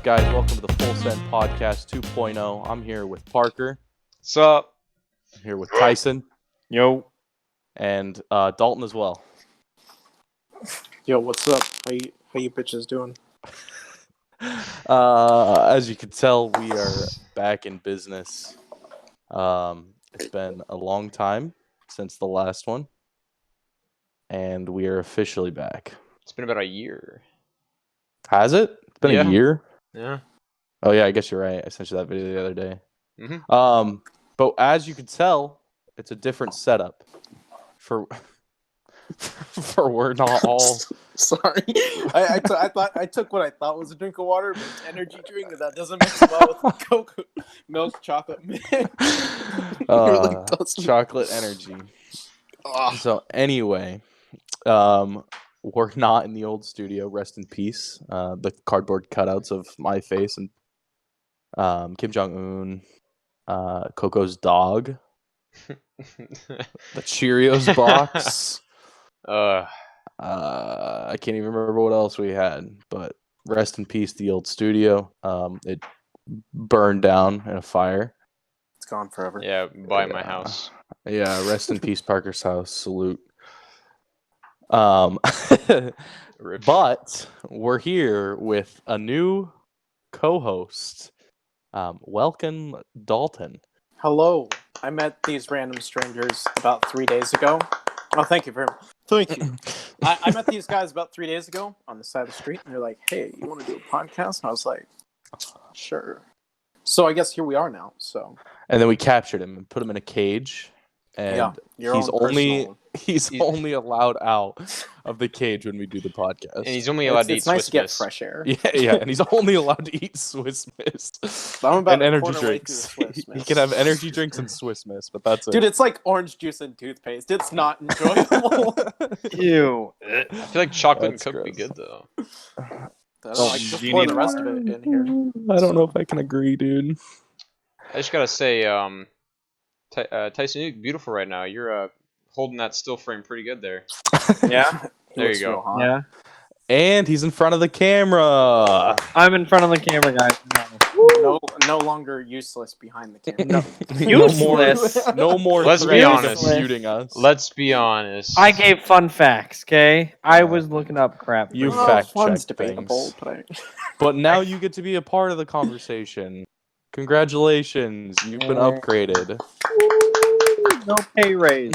guys? Welcome to the Full Send Podcast 2.0. I'm here with Parker. What's up? I'm here with Tyson. Yo. And Dalton as well. Yo, what's up? How you bitches doing? As you can tell, we are back in business. It's been a long time since the last one, and we are officially back. It's been about a year. Has it? It's been a year? Yeah. Oh yeah, I guess you're right. I sent you that video the other day. Mm-hmm. But as you can tell, it's a different setup. For we're not all. Sorry, I thought I took what I thought was a drink of water, but it's energy drink, and that doesn't mix well with Coke, milk, chocolate. Really doesn't. Chocolate energy. Ugh. So anyway, we're not in the old studio. Rest in peace. The cardboard cutouts of my face and Kim Jong-un, Coco's dog, the Cheerios box. I can't even remember what else we had, but rest in peace, the old studio. It burned down in a fire. It's gone forever. Yeah, by my house. Yeah, rest in peace, Parker's house. Salute. Rip. But we're here with a new co-host. Welcome, Dalton. Hello. I met these random strangers about 3 days ago. Oh, thank you very much. Thank you. I met these guys about 3 days ago on the side of the street, and they're like, "Hey, you want to do a podcast?" And I was like, "Sure." So I guess here we are now. So. And then we captured him and put him in a cage. And your he's own only personal- only allowed out of the cage when we do the podcast. And he's only allowed to eat It's nice Swiss to get Miss. fresh air. Yeah, and he's only allowed to eat Swiss Miss I'm about and a energy quarter way drinks. through the Swiss He Miss. can have energy drinks and Swiss Miss, but that's it. Dude, it's like orange juice and toothpaste. It's not enjoyable. Ew. I feel like chocolate That's and Coke would be gross. good though. I don't like, just Do you pour need the rest of it in here. I don't know if I can agree, dude. I just gotta say, Tyson, you look beautiful right now. You're holding that still frame pretty good there. Yeah. He There looks you go. real hot. Yeah. And he's in front of the camera. I'm in front of the camera, guys. No longer useless behind the camera. No more, Useless. no more Let's be threats of honest. muting us. Let's be honest. I gave fun facts, okay? I was looking up crap. You Well, fact fun's check debatable, things. but But now you get to be a part of the conversation. Congratulations, you've been Yeah. upgraded. No pay raise.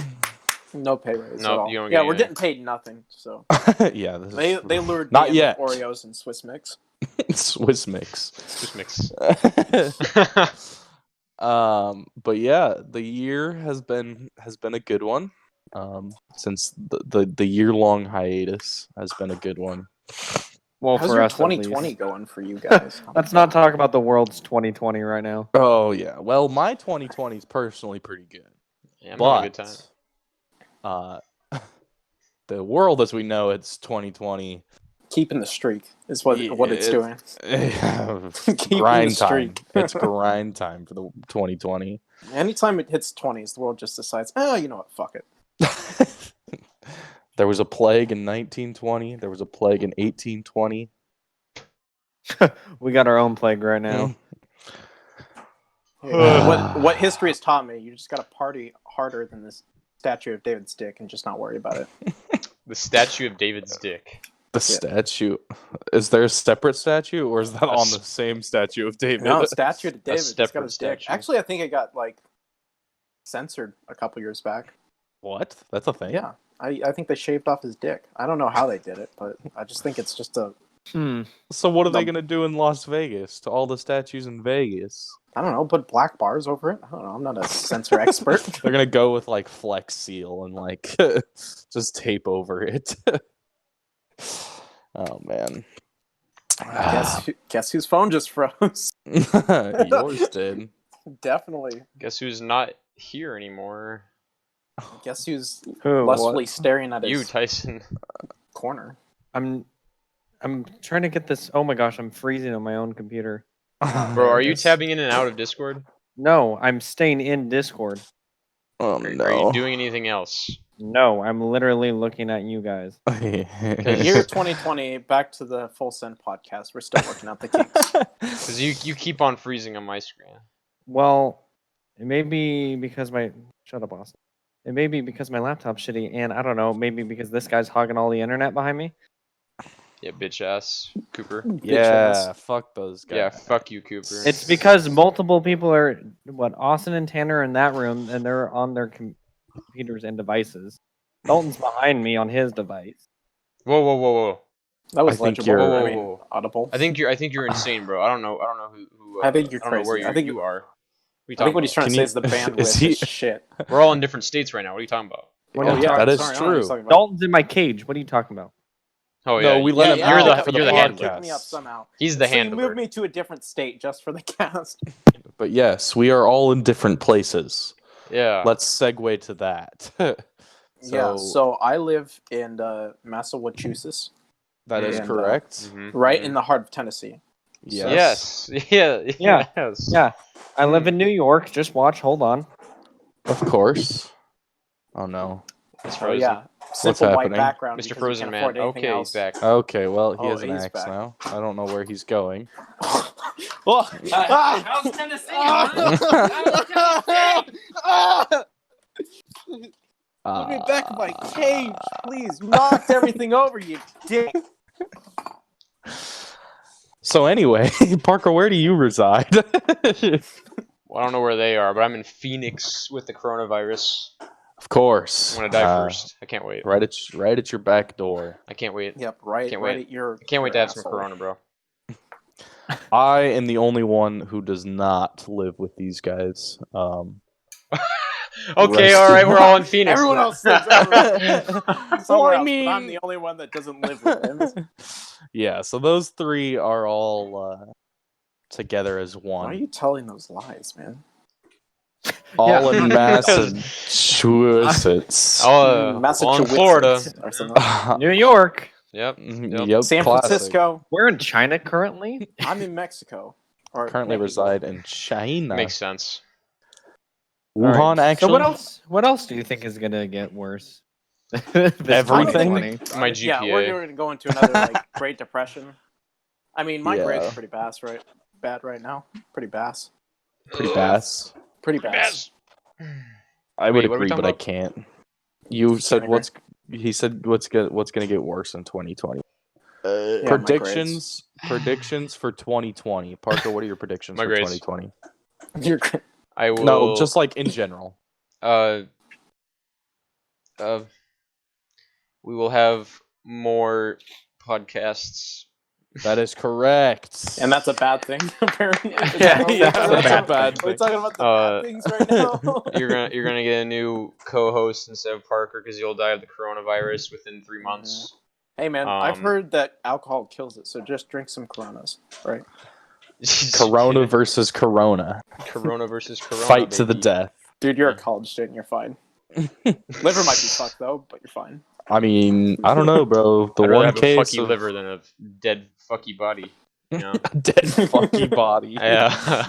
no pay raise No, at all. you don't Yeah, get we're any. getting paid nothing. So Yeah, this they lured Not me in yet. with Oreos and Swiss Mix. is Swiss mix. Just mix. But yeah, the year has been a good one. Since the year-long hiatus has been a good one. Well, How's for your us, at least. 2020 going for you guys? Let's not talk about the world's 2020 right now. Oh yeah, well, my 2020 is personally pretty good, Yeah, I'm having a good time. but the world as we know it's 2020. Keeping the streak is what it's doing. Keeping Grind the time. streak. It's grind time for the 2020. Anytime it hits 20s, the world just decides, oh, you know what, fuck it. There was a plague in 1920. There was a plague in 1820. We got our own plague right now. What history has taught me, you just gotta party harder than this statue of David's dick and just not worry about it. The statue of David's dick. The statue. Is there a separate statue, or is that on the same statue of David? No, statue of David. It's got separate his dick. statue. Actually, I think it got censored a couple years back. What? That's a thing? Yeah, I think they shaved off his dick. I don't know how they did it, but I just think it's just a So what are they No. going to do in Las Vegas to all the statues in Vegas? I don't know, put black bars over it. I don't know. I'm not a censor expert. They're going to go with like Flex Seal and like just tape over it. Oh man. Guess whose phone just froze? Yours did. Definitely. Guess who's not here anymore? Guess who's Who? lustfully staring at You, his Tyson. corner? I'm trying to get this. Oh my gosh, I'm freezing on my own computer. Bro, are you tabbing in and out of Discord? No, I'm staying in Discord. Oh Are you no. doing anything else? No, I'm literally looking at you guys. Year 2020, back to the Full Send podcast. We're still looking at the kinks. Because you keep on freezing on my screen. Well, it may be because my shut up, Austin. It may be because my laptop's shitty, and I don't know. Maybe because this guy's hogging all the internet behind me. Yeah, bitch ass Cooper. Yeah, fuck those guys. Yeah, fuck you, Cooper. It's because multiple people are Austin and Tanner are in that room, and they're on their computers and devices. Dalton's behind me on his device. Whoa. That was I think legible. you're- I mean, Whoa. audible. I think you're insane, bro. I don't know who. I think you're I don't know where crazy. I think you are. What I think what he's trying to Can say you- is the bandwidth is he- is shit. We're all in different states right now. What are you talking about? What Oh are you yeah, talking- that is sorry, I don't know what he's true. talking about. Dalton's in my cage. What are you talking about? Oh No, yeah. we let him You're out the for the you're the He had to handler. pick me up somehow. He's the So you handler. moved me to a different state just for the cast. But yes, we are all in different places. Yeah. Let's segue to that. Yeah, so I live in Massachusetts, that is and, correct. Mhm, right mhm. in the heart of Tennessee. Yes. Yes. Yeah. Yeah. Yes. Yeah, I live in New York. Just watch. Hold on. Of course. Oh no. It's Oh frozen. yeah, simple white happening? background. Mr. because we Frozen can't Man. afford anything Okay, else. he's back. Okay, well, he Oh, has an he's axe back. now. I don't know where he's going. Oh, How's Tennessee? Put me back in my cage, please. You knocked everything over, you dick. So anyway, Parker, where do you reside? Well, I don't know where they are, but I'm in Phoenix with the coronavirus. Of course. I'm gonna die first. I can't wait. Right at your back door. I can't wait. Yep, right, Can't right wait. at your. I can't wait to your have some asshole. corona, bro. I am the only one who does not live with these guys. Okay, Rest all right, in- we're all in Phoenix. Everyone now. else lives somewhere else, Well, I but mean- I'm the only one that doesn't live with him. Yeah, so those three are all together as Why are one. you telling those lies, man? All in Because- Massachusetts. Oh, all in Florida. or something. New York. Yep. Yep, San classic. Francisco. We're in China currently. I'm in Mexico. Or Currently Mexico. reside in China. Makes sense. Wuhan, All right, actually. So what else? What else do you think is gonna get worse? This Everything? 2020? My Yeah, GPA. we're going to go into another like Great Depression. I mean, my Yeah. grades are pretty bad right now. Pretty bass. Pretty bass. Pretty bass. I would Wait, what are we agree, talking but I about? can't. You said Sorry, what's he said what's gonna get worse in 2020. Yeah, my predictions for 2020. Parker, what are your predictions My for grades. 2020? You're I will. No, just like in general. uh, we will have more podcasts. That is correct. and that's a bad thing, apparently. Yeah, We're that's talking a about- bad We're thing. talking about the Uh, bad things right now. You're gonna get a new co-host instead of Parker because you'll die of the coronavirus within 3 months. Hey man, I've Um, heard that alcohol kills it, so just drink some Coronas, right? Corona versus Corona. Corona versus Corona. Fight to the baby. death. Dude, you're a college student, you're fine. Liver might be fucked though, but you're fine. I mean, I don't know, bro. The I'd rather one have a case fucky of liver than a dead fucky body. You know? dead fucky body. Yeah.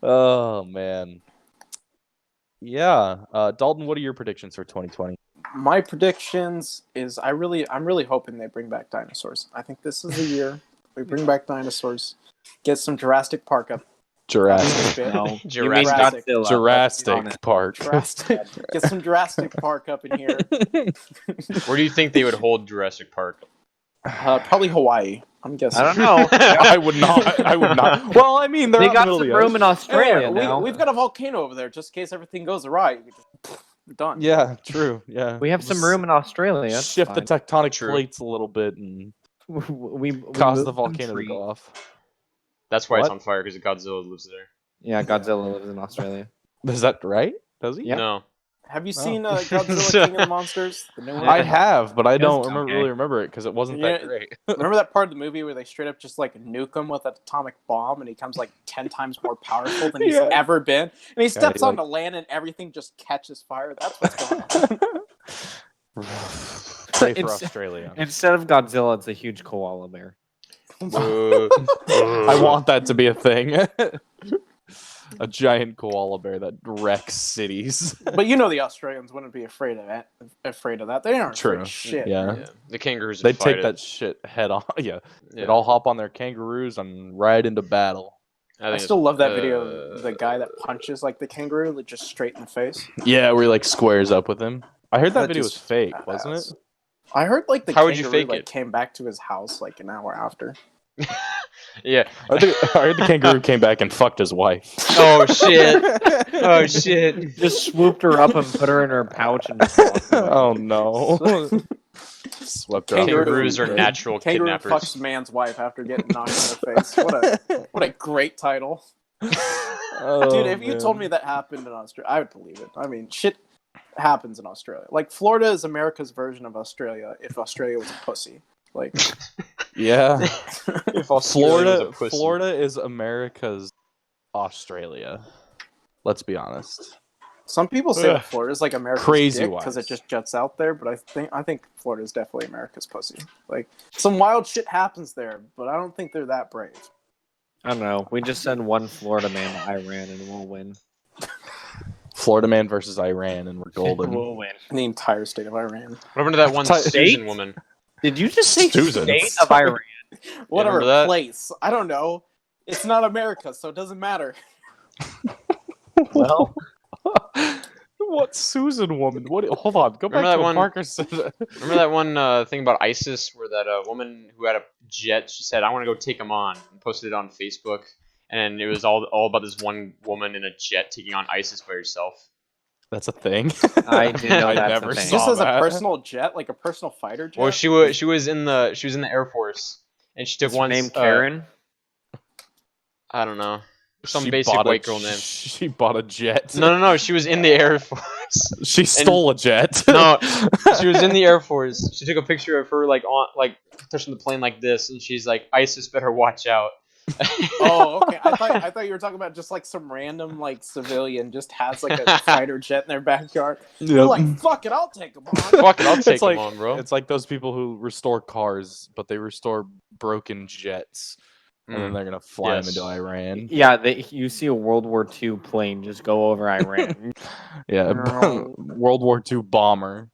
Oh man. Yeah. Dalton, what are your predictions for 2020? My predictions is I'm really hoping they bring back dinosaurs. I think this is the year we bring back dinosaurs. Get some Jurassic Park up. Jurassic. Bit. No, you mean Jurassic. Godzilla. Jurassic Park. Jurassic. Get some Jurassic Park up in here. Where do you think they would hold Jurassic Park? Probably Hawaii. I'm guessing. I don't know. I would not. I would not. Well, I mean, they're They out got in the some middle of the room in ocean. Australia Hey, now. we've got a volcano over there, just in case everything goes awry. We just, done. Yeah, true. Yeah. We have some Just room in Australia. That's Shift the fine. tectonic True. plates a little bit and we cause moved the some volcano to trees. go off. That's why it's What? on fire because Godzilla lives there. Yeah, Godzilla lives in Australia. Is that right? Does he? Yeah. No. Have you Oh. seen Godzilla King of the Monsters? The new one? I have, but I don't It's okay. really remember it because it wasn't that Yeah. great. Remember that part of the movie where they straight up just like nuke him with an atomic bomb and he becomes like 10 times more powerful than he's Yeah. ever been? And he steps he, like- onto land and everything just catches fire. That's what's going on. Pray for It's- Australia. Instead of Godzilla, it's a huge koala bear. Uh, I want that to be a thing. A giant koala bear that wrecks cities. But you know the Australians wouldn't be afraid of that. They aren't afraid True. of shit. Yeah. Yeah, the kangaroos would They'd fight take it. that shit head on. Yeah. Yeah. They'd all hop on their kangaroos and ride into battle. I I think still love that it's, video of the guy that punches like the kangaroo, like, just straight in the face. Yeah, where he like squares up with him. I heard that That video was just fake, badass. wasn't it? I heard like the How would you kangaroo fake like it? came back to his house like an hour after. Yeah. I heard the kangaroo came back and fucked his wife. Oh shit. Oh shit. Just swooped her up and put her in her pouch and just walked away. Oh no. Swept her up. Kangaroos are Kangaroo- natural Kangaroo kidnappers. fucks man's wife after getting knocked in the face. What a great title. Oh, Dude, if you man. told me that happened in Australia, I would believe it. I mean, shit happens in Australia. Like, Florida is America's version of Australia if Australia was a pussy. Like, Yeah. If Australia was a pussy. Florida is America's Australia. Let's be honest. some people say Ugh. that Florida's like America's Crazy because it wise. just juts out there, but I think Florida is definitely America's pussy. Like, some wild shit happens there, but I don't think they're that brave. I don't know. We just send one Florida man to Iran and we'll win. Florida man versus Iran, and we're golden. We'll win. In the entire state of Iran. What happened to that one Ti- Susan woman? Did you just say Susan. state of Iran? Whatever remember that? place. I don't know. It's not America, so it doesn't matter. Well, What Susan woman? What? Hold on. Go back Remember that to what one- Parker said. Remember that one thing about ISIS where that woman who had a jet, she said, I want to go take them on, and posted it on Facebook. And it was all about this one woman in a jet taking on ISIS by herself. That's a thing. I do know I that's never a thing. saw Just as a that. personal jet, like a personal fighter jet. Well, she was in the Air Force, and she took Is her one name Karen? I don't know, some She basic bought a- white girl name. She bought a jet. No. She was in the Air Force. She stole a jet. No, she was in the Air Force. She took a picture of her like touching the plane like this, and she's like, "ISIS better watch out." Oh, okay. I thought you were talking about just like some random like civilian just has like a fighter jet in their backyard. They're Yep. like, fuck it, I'll take them on. Fuck it, I'll take It's them like- on, bro. It's like those people who restore cars, but they restore broken jets, and then they're gonna fly Yes. them into Iran. Yeah, you see a World War II plane just go over Iran. Yeah, No. World War II bomber.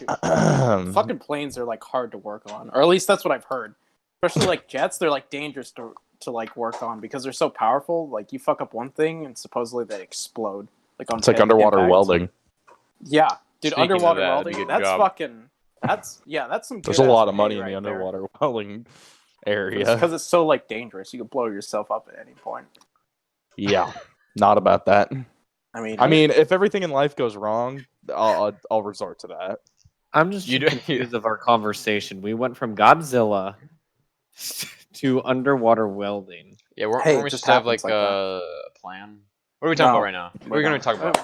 Fucking planes are like hard to work on, or at least that's what I've heard. Especially like jets, they're like dangerous to like work on because they're so powerful. Like you fuck up one thing and supposedly they explode. Like on It's like underwater welding. Yeah, dude, Speaking of underwater that, that'd welding. be a good That's job. fucking. That's some. There's a good-ass lot of pay money in right the there. underwater welding area. because it's so like dangerous. You could blow yourself up at any point. Yeah, not about that. I mean, if everything in life goes wrong, I'll resort to that. I'm just You do- confused of our conversation. We went from Godzilla to underwater welding. Yeah, we're Hey, it we just just have like, happens like a plan. What are we talking No, about right now? What are we gonna talk about?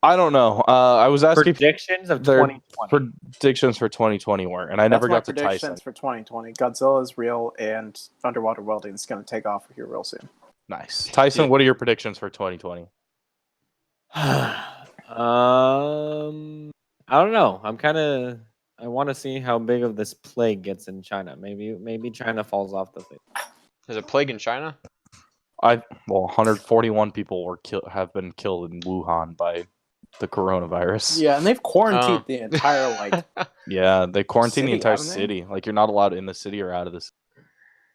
I don't know. I was asking Predictions of their 2020. predictions for 2020 were, and I never got to predictions Tyson. for 2020. Godzilla is real, and underwater welding is going to take off here real soon. Nice, Tyson. Yeah. What are your predictions for 2020? I don't know. I want to see how big of this plague gets in China. Maybe China falls off the face. There's a plague in China? 141 people have been killed in Wuhan by the coronavirus. Yeah, and they've quarantined Oh. the entire like. Yeah, they quarantined the City, entire haven't they? city. Like you're not allowed in the city or out of this.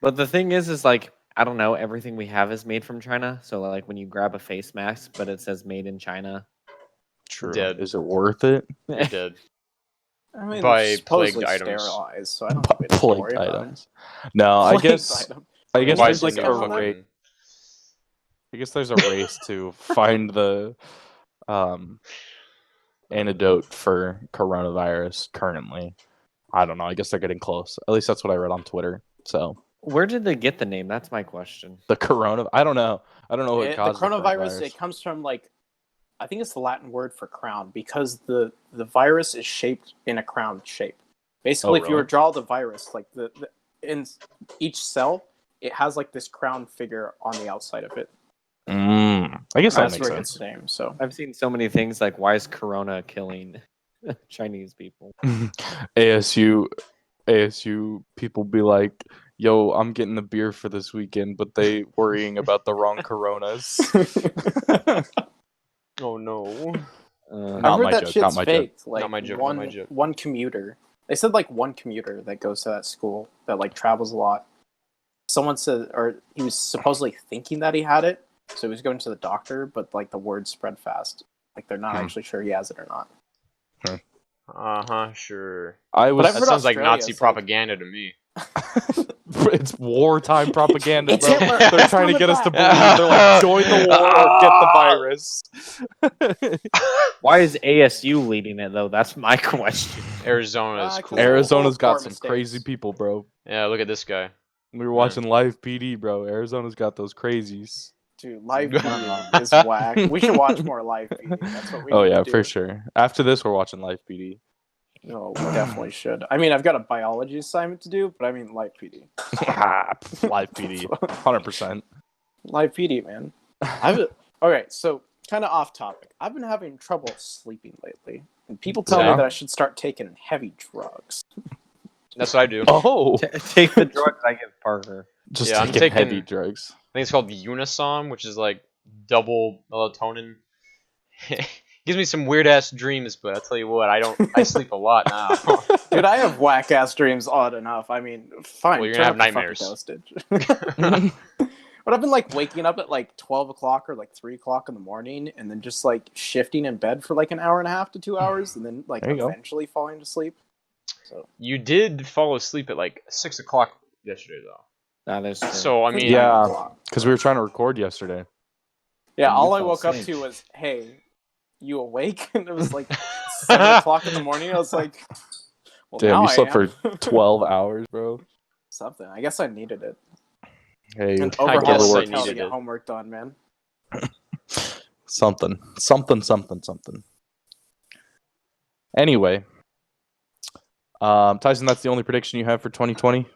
But the thing is like I don't know. Everything we have is made from China. So like when you grab a face mask, but it says made in China. True. Dead. Is it worth it? You're dead. I mean, By they're supposedly plagued items. sterilized, so I don't think we have to worry Plagued about it. items. No, I Plagued guess. item. I guess Why there's is like it a fucking- race. I guess there's a race to find the antidote for coronavirus currently. I don't know. I guess they're getting close. At least that's what I read on Twitter. So Where did they get the name? That's my question. the corona. I don't know. I don't know what The caused coronavirus, it comes from like, I think it's the Latin word for crown because the virus is shaped in a crown shape. Basically, Oh, if you were really? to draw the virus, like in each cell, it has like this crown figure on the outside of it. I guess that That's makes where it gets sense. the name. So I've seen so many things like why is Corona killing Chinese people? ASU people be like, yo, I'm getting a beer for this weekend, but they worrying about the wrong Coronas. Oh no. Not I heard my that joke, shit's not my joke. faked. Like Not my joke, not one my joke. one commuter. They said like one commuter that goes to that school that like travels a lot. Someone said, or he was supposedly thinking that he had it, so he was going to the doctor, but like the word spread fast. Like they're not actually sure he has it or not. Sure. I was. I've That heard sounds like Australia's, Nazi like- propaganda to me. It's wartime propaganda, It's bro. Hitler. They're Ask trying to them get us to about- believe. They're like, join the war or get the virus. Why is ASU leading it though? That's my question. Arizona is 'cause cool. Ari- Arizona's got Poor some mistakes. crazy people, bro. Yeah, look at this guy. We were watching Live PD, bro. Arizona's got those crazies. Dude, live PD is whack. We should watch more live PD. That's what we Oh need yeah, to for do. sure. After this, we're watching Live PD. No, we definitely should. I mean, I've got a biology assignment to do, but I mean live PD. Live PD, 100%. Live PD, man. Okay, so kind of off topic. I've been having trouble sleeping lately, and people tell Yeah? me that I should start taking heavy drugs. That's what I do. I Oh, Take the drugs I give Parker. just Yeah, I'm taking heavy taking- drugs. think it's called Unisom, which is like double melatonin. Gives me some weird ass dreams, but I'll tell you what, I sleep a lot now. Dude, I have whack ass dreams odd enough. I mean, fine. Well, you're turn gonna up have the fucking nightmares. dosage. But I've been like waking up at like 12 o'clock or like 3 o'clock in the morning and then just like shifting in bed for like an hour and a half to 2 hours and then like There you go. eventually falling to sleep. So You did fall asleep at like 6 o'clock yesterday, though. That is true. So I mean, Yeah. Because we were trying to record yesterday. yeah, You all I fell woke up asleep. to was, hey, you awake? And it was like 7 o'clock in the morning. I was like, well, Damn, now you I slept am. for 12 hours, bro. Something. I guess I needed it. Hey, And I overhaul guess the I hotel to needed get it. homework done, man. something. Anyway, Tyson, that's the only prediction you have for 2020?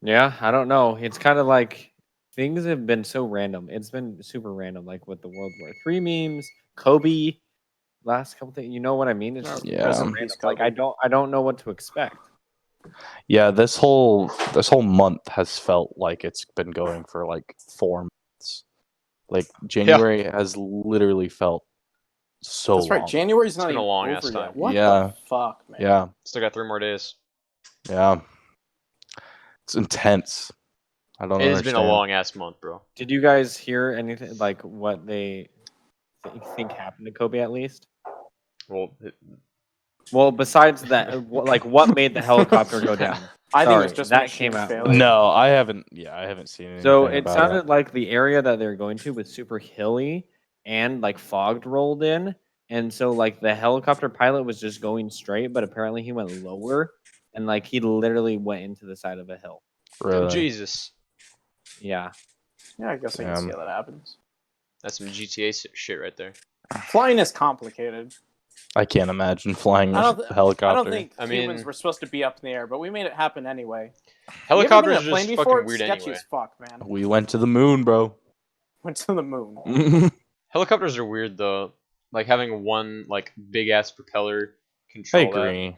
Yeah, I don't know. It's kind of like things have been so random. It's been super random, like with the World War III memes, Kobe, last couple things. You know what I mean? It's just Yeah. rest in peace, like I don't know what to expect. Yeah, this whole month has felt like it's been going for like 4 months. Like January has literally felt so That's right. long. January's not been a even long over ass yet. time. What Yeah. the fuck, man? Yeah, still got 3 more days. yeah. It's intense. I don't It has understand. been a long ass month, bro. Did you guys hear anything like what they think happened to Kobe at least? Well, Well, besides that, like what made the helicopter go down? I think it was Sorry, just that machine came out failure. No, I haven't. Yeah, I haven't seen anything. So it about sounded like the area that they're going to was super hilly and like fogged rolled in. And so like the helicopter pilot was just going straight, but apparently he went lower and like he literally went into the side of a hill. Really? Jesus, Yeah. Yeah, I guess I can see Damn. how that happens. that's some GTA shit right there. Flying is complicated. I can't imagine flying I a don't, helicopter. I don't think I humans mean- were supposed to be up in the air, but we made it happen anyway. Helicopters you are ever been in a plane just before? fucking It's weird sketchy anyway. as fuck, man. We went to the moon, bro. Went to the moon. Helicopters are weird though. Like having one like big ass propeller I control that, agree.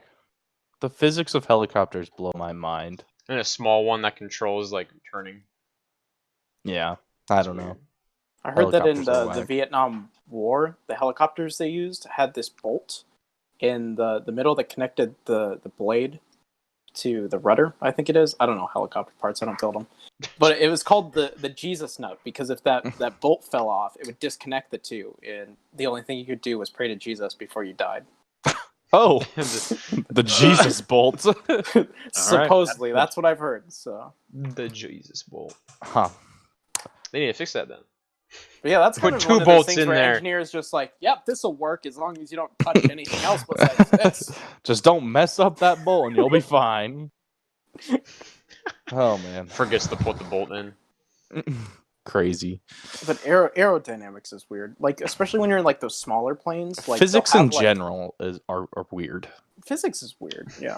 The physics of helicopters blow my mind. and a small one that controls like turning. Yeah, I don't know. I heard that in Helicopters are the whack. Vietnam War, the helicopters they used had this bolt in the middle that connected the blade to the rudder, I think it is. I don't know helicopter parts, I don't build them. But it was called the Jesus nut because if that bolt fell off, it would disconnect the two, and the only thing you could do was pray to Jesus before you died. Oh, the Jesus bolt. Supposedly, that's what I've heard. So, The Jesus bolt. Huh. They need to fix that then. but yeah, that's Put kind of two one of those bolts things in where there. engineers just like, yep, this will work as long as you don't touch anything else besides this. Just don't mess up that bolt and you'll be fine. Oh man, Forgets to put the bolt in. crazy. But aerodynamics is weird, like especially when you're in like those smaller planes. Like Physics they'll in have, like- general are weird. Physics is weird. Yeah.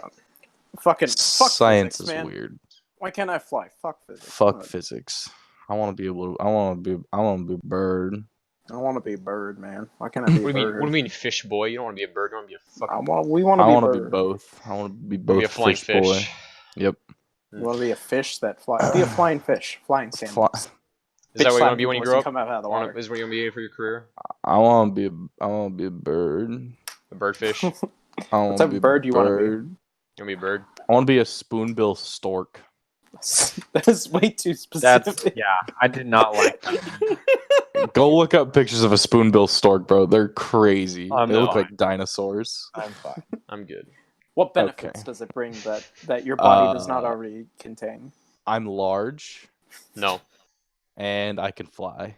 Fuck Science physics, is man. weird. Why can't I fly? Fuck physics. Fuck physics. I want to be able to. I want to be a bird. I want to be a bird, man. Why can't I be a What do you mean? bird? What do you mean, fish boy? You don't want to be a bird. You want to be a fucking. We want I to want be to a be bird. both. I want to be be both a flying fish boy. fish. Yep. You want to be a fish that fly? Be a flying fish, flying salmon. Fly- Is that what you want to be when you grow up? Come out of the water. Is what you want to be for your career? I want to be a bird. A birdfish. You I want type to be of bird a you wanna be? bird. want to be a bird? I want to be a spoonbill stork. That is way too specific. I did not like that. Go look up pictures of a spoonbill stork, bro. They're crazy. I'm They look not. like dinosaurs. I'm fine. I'm good. What benefits Okay. does it bring that your body does not Uh, already contain? I'm large No. and I can fly.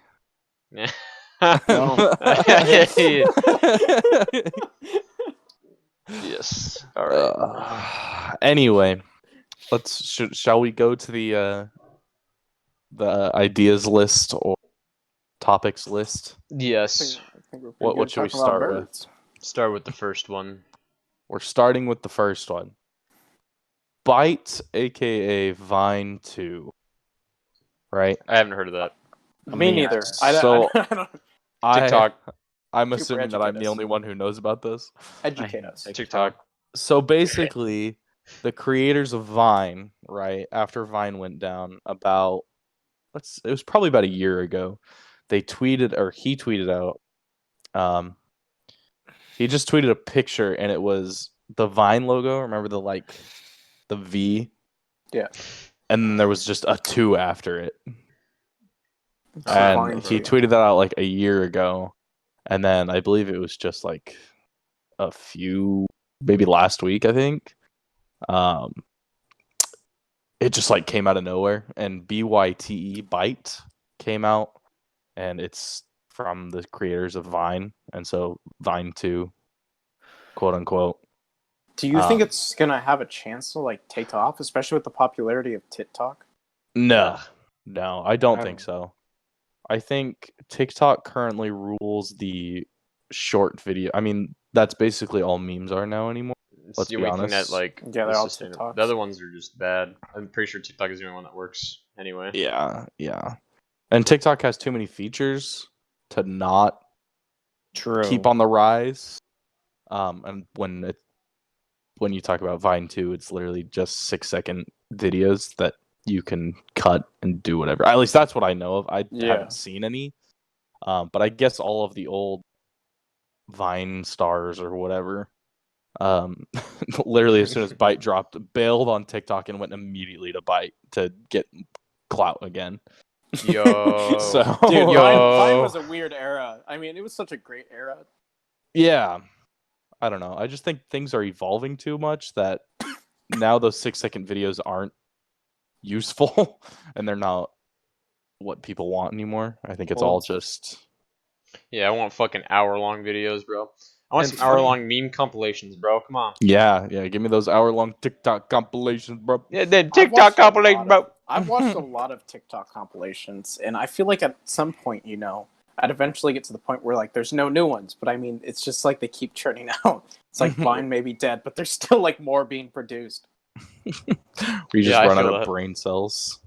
Yes. All right. Anyway, shall we go to the ideas list or topics list? Yes. I think we're pretty What good should we talking about start with? birds. Start with the first one. We're starting with the first one. Byte, aka Vine 2. Right? I haven't heard of that. Me neither. So- I don't TikTok. I'm Super assuming that I'm educate the us. only one who knows about this. educate us. TikTok. So basically, the creators of Vine, right after Vine went down, it was probably about a year ago. He tweeted out. He just tweeted a picture, and it was the Vine logo. Remember the V? Yeah. And then there was just a 2 after it. It's a And Vine he logo. tweeted that out like a year ago. And then I believe it was just like maybe last week, I think. It just like came out of nowhere, and BYTE Byte came out, and it's from the creators of Vine, and so Vine 2, quote unquote. Do you think it's gonna have a chance to like take off, especially with the popularity of TikTok? No, I don't I think don't- so. I think TikTok currently rules the short video. I mean, that's basically all memes are now anymore. It's Let's the be only thing that honest. like Yeah, they're is all sustainable. TikToks. The other ones are just bad. I'm pretty sure TikTok is the only one that works anyway. Yeah. And TikTok has too many features to not True. keep on the rise. And when you talk about Vine 2, it's literally just 6-second videos that you can cut and do whatever. At least that's what I know of. I Yeah. haven't seen any. But I guess all of the old Vine stars or whatever, literally as soon as Byte dropped, bailed on TikTok and went immediately to Byte to get clout again. Yo. So Dude, Yo. Vine was a weird era. I mean, it was such a great era. yeah, I don't know. I just think things are evolving too much that now those 6-second videos aren't useful and they're not what people want anymore. I think it's all just Yeah, I want fucking hour-long videos, bro. I want It's some hour-long meme compilations, bro. Come on. yeah. Give me those hour-long TikTok compilations, bro. Yeah, the I've TikTok watched a compilation, lot bro. of- I've watched a lot of TikTok compilations, and I feel like at some point, I'd eventually get to the point where like there's no new ones. But I mean, it's just like they keep churning out. It's like Vine may be dead, but there's still like more being produced. Where you just Yeah, I run out feel of that. brain cells.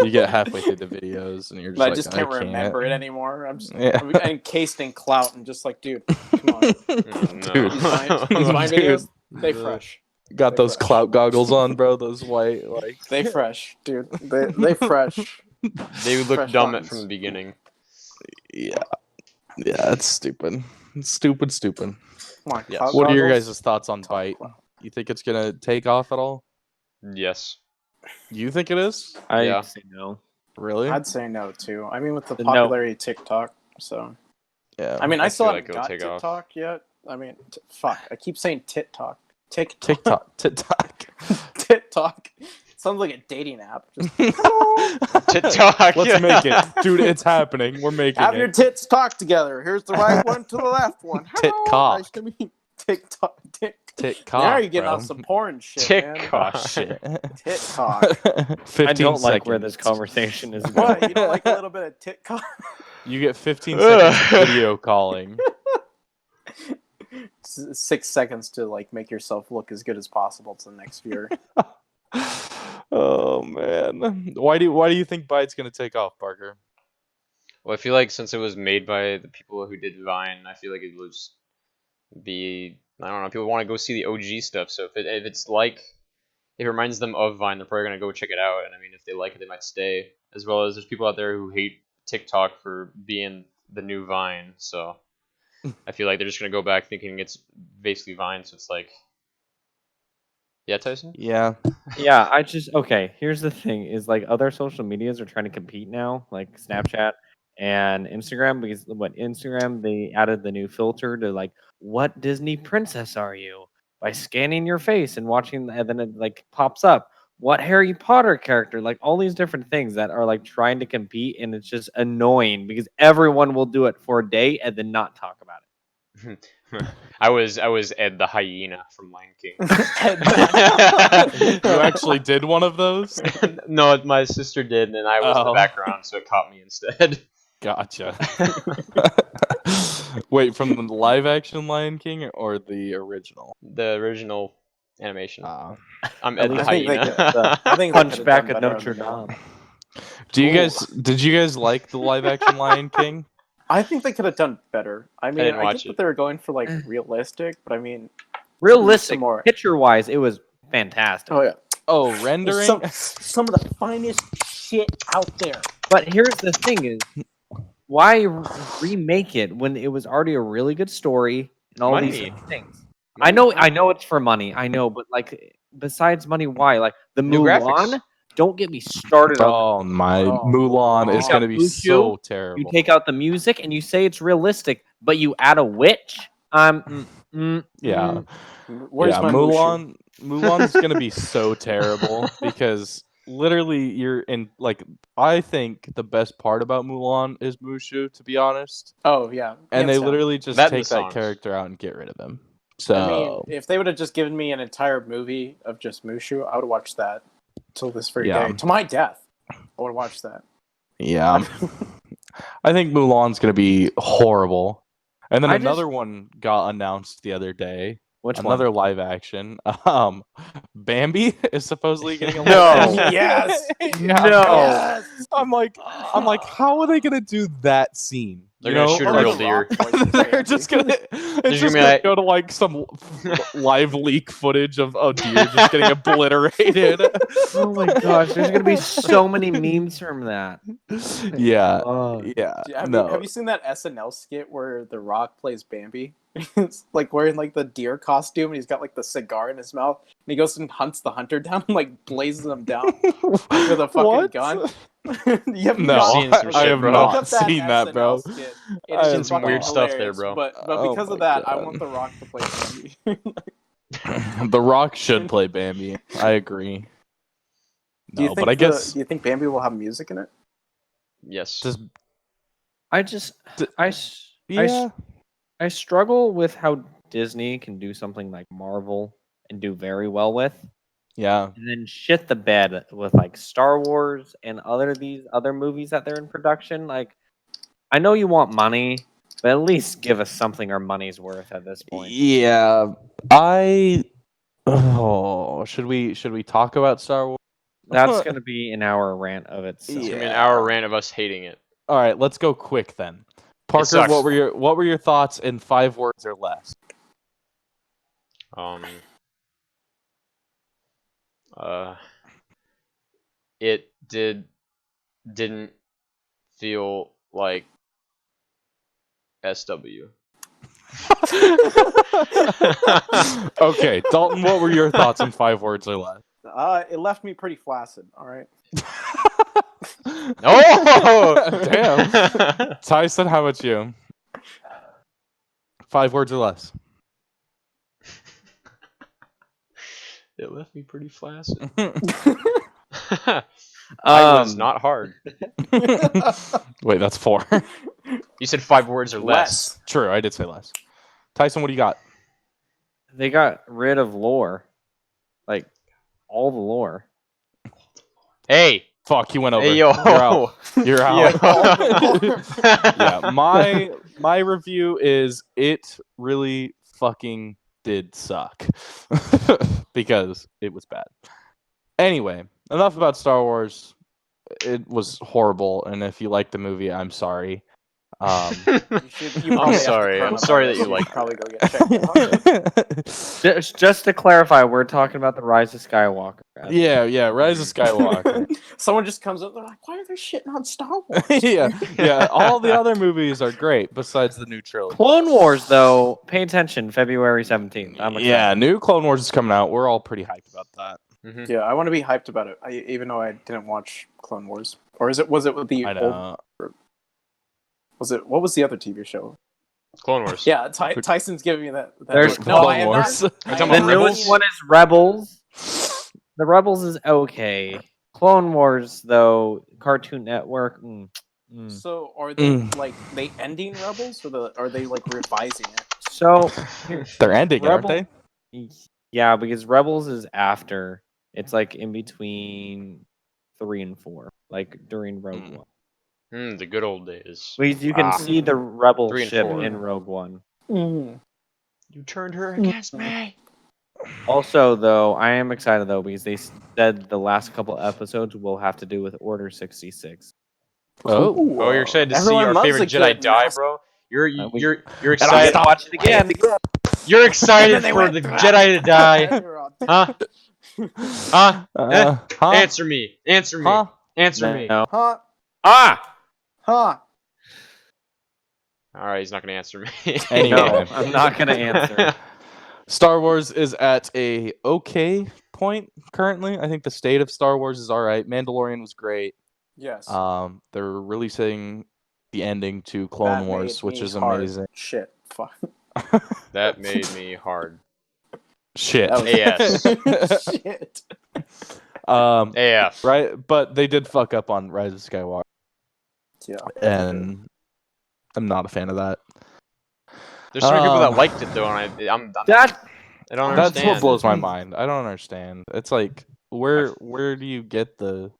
You get halfway through the videos and you're just But like, I just can't remember it anymore. I'm just Yeah. I'm encased in clout and just like, dude, come on. Dude. These Vine Dude. videos, they fresh. Got They those fresh. clout goggles on, bro. Those white, like. They fresh, dude. They fresh. They would look Fresh dumb ones. from the beginning. Yeah, it's stupid. It's stupid. Come on, Yes. clout What are your goggles? guys' thoughts on Talk Byte? clout. You think it's gonna take off at all? Yes. You think it is? I Yeah. say no. Really? I'd say no too. I mean, with the No. popularity of TikTok, so Yeah. I mean, I I still feel haven't like it'll got take off. TikTok yet. I mean, fuck. I keep saying TikTok. TikTok. TikTok. Sounds like a dating app. Just TikTok. Let's yeah. make it, dude. It's happening. We're making have your it. tits talk together. Here's the right one to the left one. Hello, Titcock. nice to meet you. TikTok. TikTok. Now you're getting bro. on some porn shit, man. TikTok. Oh, shit. TikTok. 15 I don't like where seconds. this conversation is going. What? You don't like a little bit of TikTok? You get 15 seconds of video calling. 6 seconds to like make yourself look as good as possible to the next viewer. Oh man. Why do you think Byte's gonna take off, Parker? Well, I feel like since it was made by the people who did Vine, I feel like it would just be, I don't know, people want to go see the OG stuff. So if it's like it reminds them of Vine, they're probably gonna go check it out. And I mean, if they like it, they might stay. As well as there's people out there who hate TikTok for being the new Vine. So I feel like they're just gonna go back thinking it's basically Vine. So it's like, yeah, Tyson. Yeah. Yeah, okay. Here's the thing: is like other social medias are trying to compete now, like Snapchat and Instagram, because what Instagram they added the new filter to like, what Disney princess are you? By scanning your face and watching, and then it like pops up. What Harry Potter character? Like all these different things that are like trying to compete, and it's just annoying because everyone will do it for a day and then not talk about it. I was Ed the hyena from Lion King. You actually did one of those? No, my sister did, and I was in the Oh. background, so it caught me instead. Gotcha. Wait, from the live action Lion King or the original? The original animation. Uh, I'm at Ed the least I think they hyena. could- I think they could've Hunchback done of better Notre on the- Dame. did you guys like the live action Lion King? I think they could have done better. I mean, didn't I watch get it. that they were going for like realistic, but I mean, Realistic, more. picture wise, it was fantastic. oh yeah, Oh, rendering? some of the finest shit out there. But here's the thing: is why remake it when it was already a really good story and all these Money. things? I know it's for money. I know, but like besides money, why? Like the New Mulan. graphics. Don't get me started on. Oh my, Oh. Mulan is Oh. going to be Mushu, so terrible. You take out the music and you say it's realistic, but you add a witch. Yeah. Where's yeah, my Mushu? Mulan's gonna be so terrible because literally you're in like I think the best part about Mulan is Mushu, to be honest. Oh yeah, And they hands down. literally just That and take the that songs. character out and get rid of him. So I mean, if they would have just given me an entire movie of just Mushu, I would watch that till this very Yeah. day, to my death. I would watch that. yeah. I think Mulan's gonna be horrible. And then I just- another one got announced the other day. Which Another one? live action. Bambi is supposedly getting a live No. action. Yes. Yeah. No. Yes. I'm like, how are they gonna do that scene? They're You gonna know? shoot a Or real like deer. Rock voices They're Bambi. just gonna, it's just gonna be gonna like- go to like some live leak footage of a deer just getting obliterated. Oh my gosh, there's gonna be so many memes from that. yeah, Oh. yeah. Have No, you seen that SNL skit where The Rock plays Bambi? It's like wearing like the deer costume, and he's got like the cigar in his mouth, and he goes and hunts the hunter down and like blazes him down with a fucking What? gun. You haven't No, Seen some I shit, have bro. Look not up that seen that, bro. SNL skit. It I is have seen some fucking weird stuff there, hilarious, bro. But Oh because my of that, I God. want The Rock to play Bambi. The Rock should play Bambi. I agree. Do you No, think but I guess do you think Bambi will have music in it? Yes. just I just D- I, s- I yeah. s- I struggle with how Disney can do something like Marvel and do very well with, Yeah. and then shit the bed with like Star Wars and these other movies that they're in production. Like, I know you want money, but at least give us something our money's worth at this point. Yeah. Should we talk about Star Wars? That's gonna be an hour rant of itself. It's gonna be an Yeah. hour rant of us hating it. All right, let's go quick then. Parker, sucks. what were your thoughts in 5 words or less? It didn't feel like SW. Okay, Dalton, what were your thoughts in 5 words or less? It left me pretty flaccid. All right. Oh Damn. Tyson, how about you? 5 words or less. It left me pretty flaccid. I was not hard. Wait, that's 4. You said 5 words or less. True, I did say less. Tyson, what do you got? They got rid of lore, like all the lore. Hey, Fuck, you went over. hey, yo. You're out. You're out. Yo. Yeah, my review is it really fucking did suck because it was bad. Anyway, enough about Star Wars. It was horrible, and if you like the movie, I'm sorry. You I'm probably have sorry. I'm sorry that you coronavirus. like should probably go get checked. Just to clarify, we're talking about the Rise of Skywalker. yeah, Rise of Skywalker. Someone just comes up, they're like, "Why are they shitting on Star Wars?" yeah. All the other movies are great besides the new trilogy. Clone Wars, though, pay attention. February 17th. I'm excited. Yeah, new Clone Wars is coming out. We're all pretty hyped about that. Mhm. Yeah, I want to be hyped about it. Even though I didn't watch Clone Wars, or was it with the I old? know. What was the other TV show? Clone Wars. Yeah, Tyson's giving me that. There's look. Clone I have Wars. not- Are you I talking have about The not newest seen one it. is Rebels. The Rebels is okay. Clone Wars, though, Cartoon Network. So are they Mm. like they ending Rebels, or are they like revising it? So, They're ending, aren't Rebel- they? yeah, because Rebels is after. It's like in between 3 and 4, like during Rogue Mm. One. The good old days. Because you can Ah. see the Rebel 3 and ship 4. in Rogue One. You turned her against me. Also, though, I am excited though because they said the last couple episodes will have to do with Order 66. Oh. Oh, you're excited to see Everyone our loves favorite a Jedi good die, mass- bro. You're we- you're And I excited. stopped Watch it again. You're excited They for went the back. Jedi to die, huh? Huh? Huh? Answer me. Answer me. Huh? Answer me. No. Huh? Ah! Huh? All right, he's not gonna answer me. Anyway. No, I'm not gonna answer. Star Wars is at a okay point currently. I think the state of Star Wars is all right. Mandalorian was great. Yes. They're releasing the ending to Clone That Wars, made which me is hard. amazing. Shit. Fuck. That made me hard. Shit. That was- Shit. AF. Right, but they did fuck up on Rise of Skywalker, Yeah. and I'm not a fan of that. There's so many people that Um, liked it though, and I'm That I don't That's understand. what blows my mind. I don't understand. It's like where do you get the?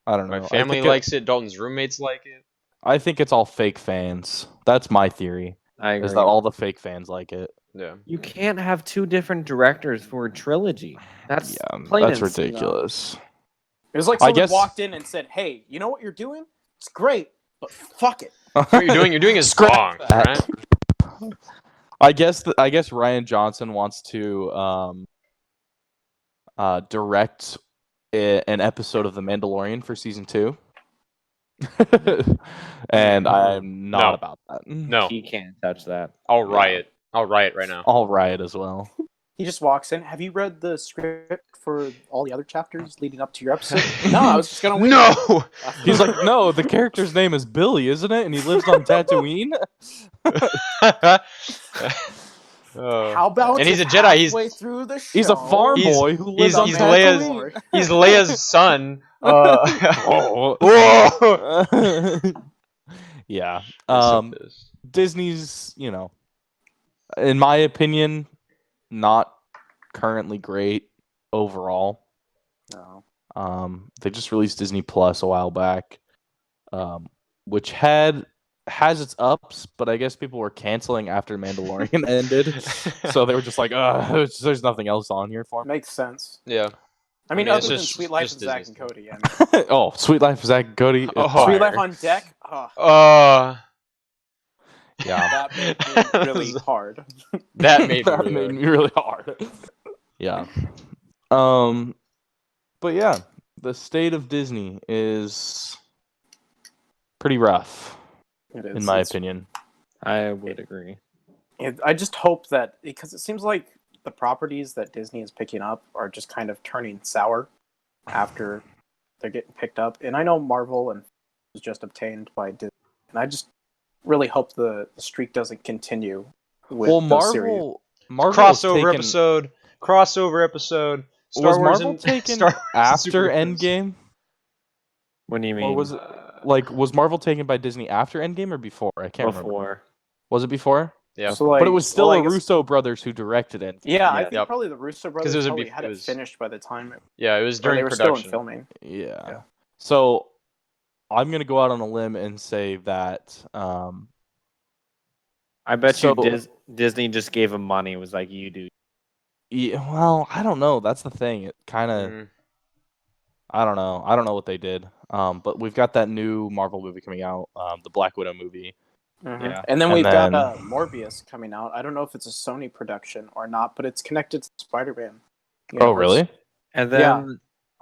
I don't know. My I family think likes it. Dalton's roommates like it. I think it's all fake fans. That's my theory. I agree. Is that all the fake fans like it? Yeah. You can't have 2 different directors for a trilogy. That's Yeah, plain that's and simple. ridiculous. It was like I someone guess- walked in and said, "Hey, you know what you're doing? It's great, but fuck it." What you're doing is wrong, that. right? I guess Ryan Johnson wants to direct an episode of The Mandalorian for season 2. And I'm not No. about that. No, He can't touch that. I'll riot. I'll riot right now. I'll riot as well. He just walks in. Have you read the script for all the other chapters leading up to your episode? No, I was just gonna wait. No. He's like, no, the character's name is Billy, isn't it? And he lives on Tatooine. How about And he's if a Jedi, he's- halfway through the show? He's a farm He's- boy who lives on he's Tatooine. He's Leia's son. Oh. Whoa. Yeah. I'm so pissed. Disney's, in my opinion, not currently great overall. No. They just released Disney Plus a while back, which has its ups, but I guess people were canceling after Mandalorian ended, so they were just like, there's nothing else on here for me. Makes sense. Yeah. I mean, it's other than just- Sweet Life just of Zack Disney and stuff. Cody. I mean, Oh, Sweet Life of Zack and Cody. it's Oh. Sweet fire. Life on Deck. Oh, Yeah. that made me really hard. That made me That really made hard. me really hard. Yeah. But yeah, the state of Disney is pretty rough, It is. in my It's- opinion. I would agree. I just hope that, because it seems like the properties that Disney is picking up are just kind of turning sour after they're getting picked up. And I know Marvel and was just obtained by Disney, and I just really hope the streak doesn't continue with Well, those series. Marvel Crossover taken, episode. Crossover episode. Star was Wars Marvel and taken Star after Super Heroes. Endgame, What do you mean? or was it was Marvel taken by Disney after Endgame or before? I can't remember. before? Was it before? Yeah. So, like, But it was still well, I the guess- Russo brothers who directed Endgame. Yeah, I Yeah. think Yep. probably the Russo 'Cause brothers it was a probably bef- had it it was- finished by the time Yeah, it was or during they were still in production. filming. Yeah. Yeah. So I'm gonna go out on a limb and say that I bet So- you Disney just gave him money. It was like, you do. well, I don't know. That's the thing. It kind of Mhm. I don't know. I don't know what they did. But we've got that new Marvel movie coming out, the Black Widow movie. Yeah. And then And we've then- got Morbius coming out. I don't know if it's a Sony production or not, but it's connected to Spider-Man. Oh, really? And Yeah. then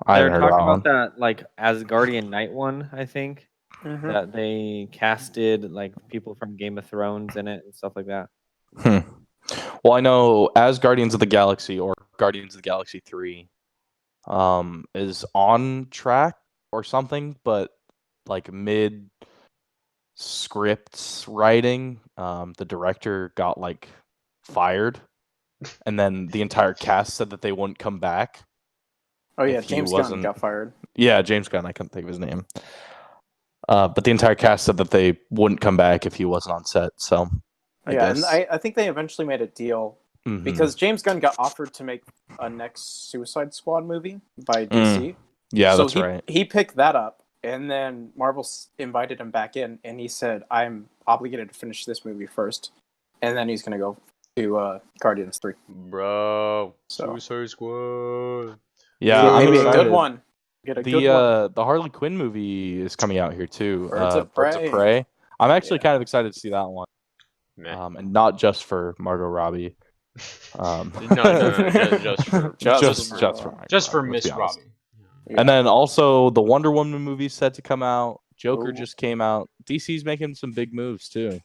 I they're haven't heard talking that one. about that like Asgardian Night one, I think. Mhm. That they casted like people from Game of Thrones in it and stuff like that. Well, I know as Guardians of the Galaxy or Guardians of the Galaxy 3 is on track or something, but like mid scripts writing, the director got like fired, and then the entire cast said that they wouldn't come back. Oh yeah, If he James Gunn wasn't- got fired. Yeah, James Gunn, I couldn't think of his name. But the entire cast said that they wouldn't come back if he wasn't on set. So I Yeah, guess and I think they eventually made a deal Mhm. because James Gunn got offered to make a next Suicide Squad movie by DC. yeah, so that's he, right. He picked that up, and then Marvel invited him back in, and he said, "I'm obligated to finish this movie first, and then he's gonna go to Guardians 3." Bro, So- Suicide Squad. Yeah, So I'm maybe a excited. good one. Get a good one. The Harley Quinn movie is coming out here too. Birds of Birds of Prey. Prey. I'm actually Yeah. kind of excited to see that one, Meh. and not just for Margot Robbie. No, just for Just for Margot just for Robbie, let's Miss be honest. Robbie. Yeah. And then also the Wonder Woman movie set to come out. Joker Ooh. just came out. DC's making some big moves too.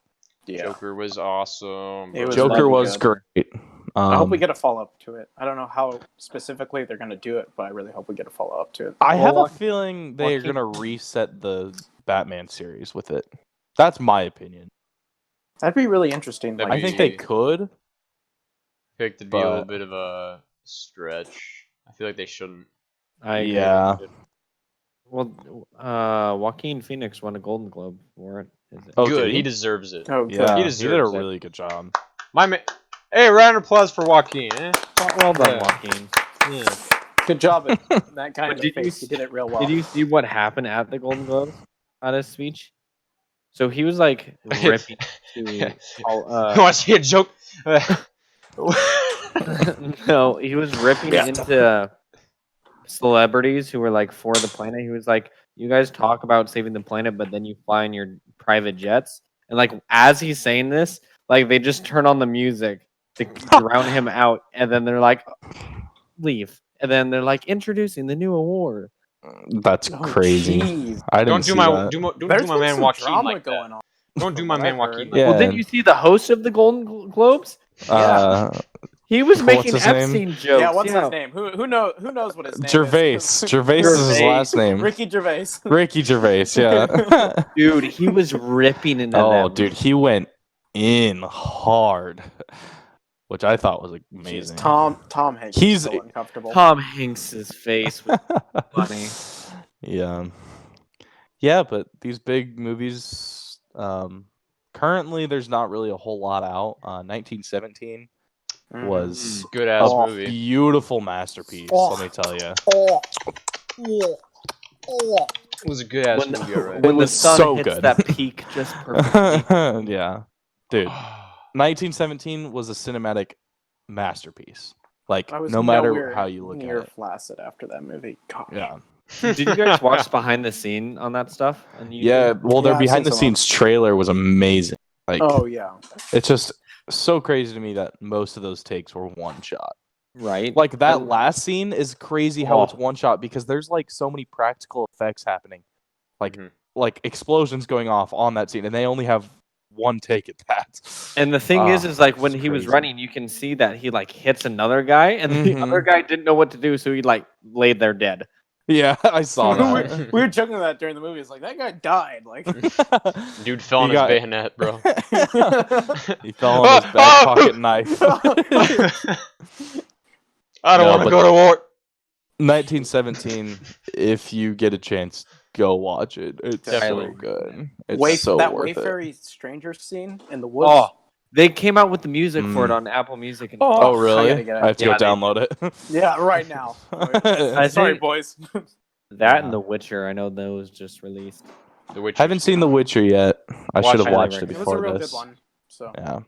yeah. Joker was awesome. It was Joker really was good. great. I hope we get a follow up to it. I don't know how specifically they're going to do it, but I really hope we get a follow up to it. I have Well, a feeling they're Joaquin- gonna reset the Batman series with it. That's my opinion. That'd be really interesting. That'd Like, I think they be- could. I think it'd be a little but- bit of a stretch. I feel like they shouldn't. I agree. Yeah. Well, Joaquin Phoenix won a Golden Globe for it. Is it? Oh, Good, did he he? deserves it. oh, good. Yeah, He he did a deserves it. really good job. My man. Hey, round of applause for Joaquin. Eh? Well done, Yeah. Joaquin. Yeah. Good job at that kind But of a did you face. You did it real well. Did you see what happened at the Golden Globes at his speech? So he was like ripping to all, I want to see a joke. no, he was ripping Yeah. into celebrities who were like for the planet. He was like, "You guys talk about saving the planet, but then you fly in your private jets." And like as he's saying this, like they just turn on the music to drown him out, and then they're like, "Leave." And then they're like, "Introducing the new award." That's Oh, crazy. jeez. I didn't Don't see do my that. don't do There's my been man some Joaquin drama like that. going on. Don't do my What man I've Joaquin. heard. Like Yeah. Well, didn't you see the host of the Golden Globes? Uh, He was What's making his name? Epstein jokes. Yeah, what's his name? Who knows what his name Gervais. is? Gervais is his Gervais. last name. Ricky Gervais. Ricky Gervais. Yeah. Dude, he was ripping into Oh, them. dude, he went in hard, which I thought was amazing. Jeez, Tom Hanks. He's- is so uncomfortable. Tom Hanks's face was funny. Yeah. Yeah, but these big movies, currently there's not really a whole lot out. 1917 Mhm. was Good ass Oh, a movie. beautiful masterpiece, Oh. let me tell you. Oh. Oh. Oh. It was a good ass When, movie, alright. when the was sun so hits good. that peak just perfectly. Yeah. Dude, 1917 was a cinematic masterpiece. Like, I was no matter nowhere how you look near at it. flaccid after that movie. God. Yeah. Did you guys watch behind the scene on that stuff? On YouTube? Yeah, well, their Yeah, I've behind the seen some scenes trailer was amazing. Like, Oh yeah. it's just so crazy to me that most of those takes were one shot. Right? Like that And- last scene is crazy how it's Oh. one shot because there's like so many practical effects happening, like Mhm. like explosions going off on that scene, and they only have one take at that. And the thing is like when it's he was crazy. running, you can see that he like hits another guy, and the Mhm. other guy didn't know what to do, so he like laid there dead. Yeah, I saw we, that. were, we were joking about that during the movie. It's like that guy died. Like Dude fell on You his got- bayonet, bro. He fell on his back pocket knife. I don't No, want to but- go to war. 1917. If you get a chance, go watch it. It's so Definitely. good. It's Way, so that worth it. Wayfaring Stranger scene in the woods. Oh, they came out with the music for it Mm. on Apple Music. And Oh, Oh, really? I gotta get it. I have to Yeah, go they- download it. Yeah, right now. I Sorry, think- boys. that Yeah. and The Witcher, I know those just released. The Witcher. Haven't seen The Witcher yet. I Watch should have it. watched it It was a before real this. good one. So Yeah.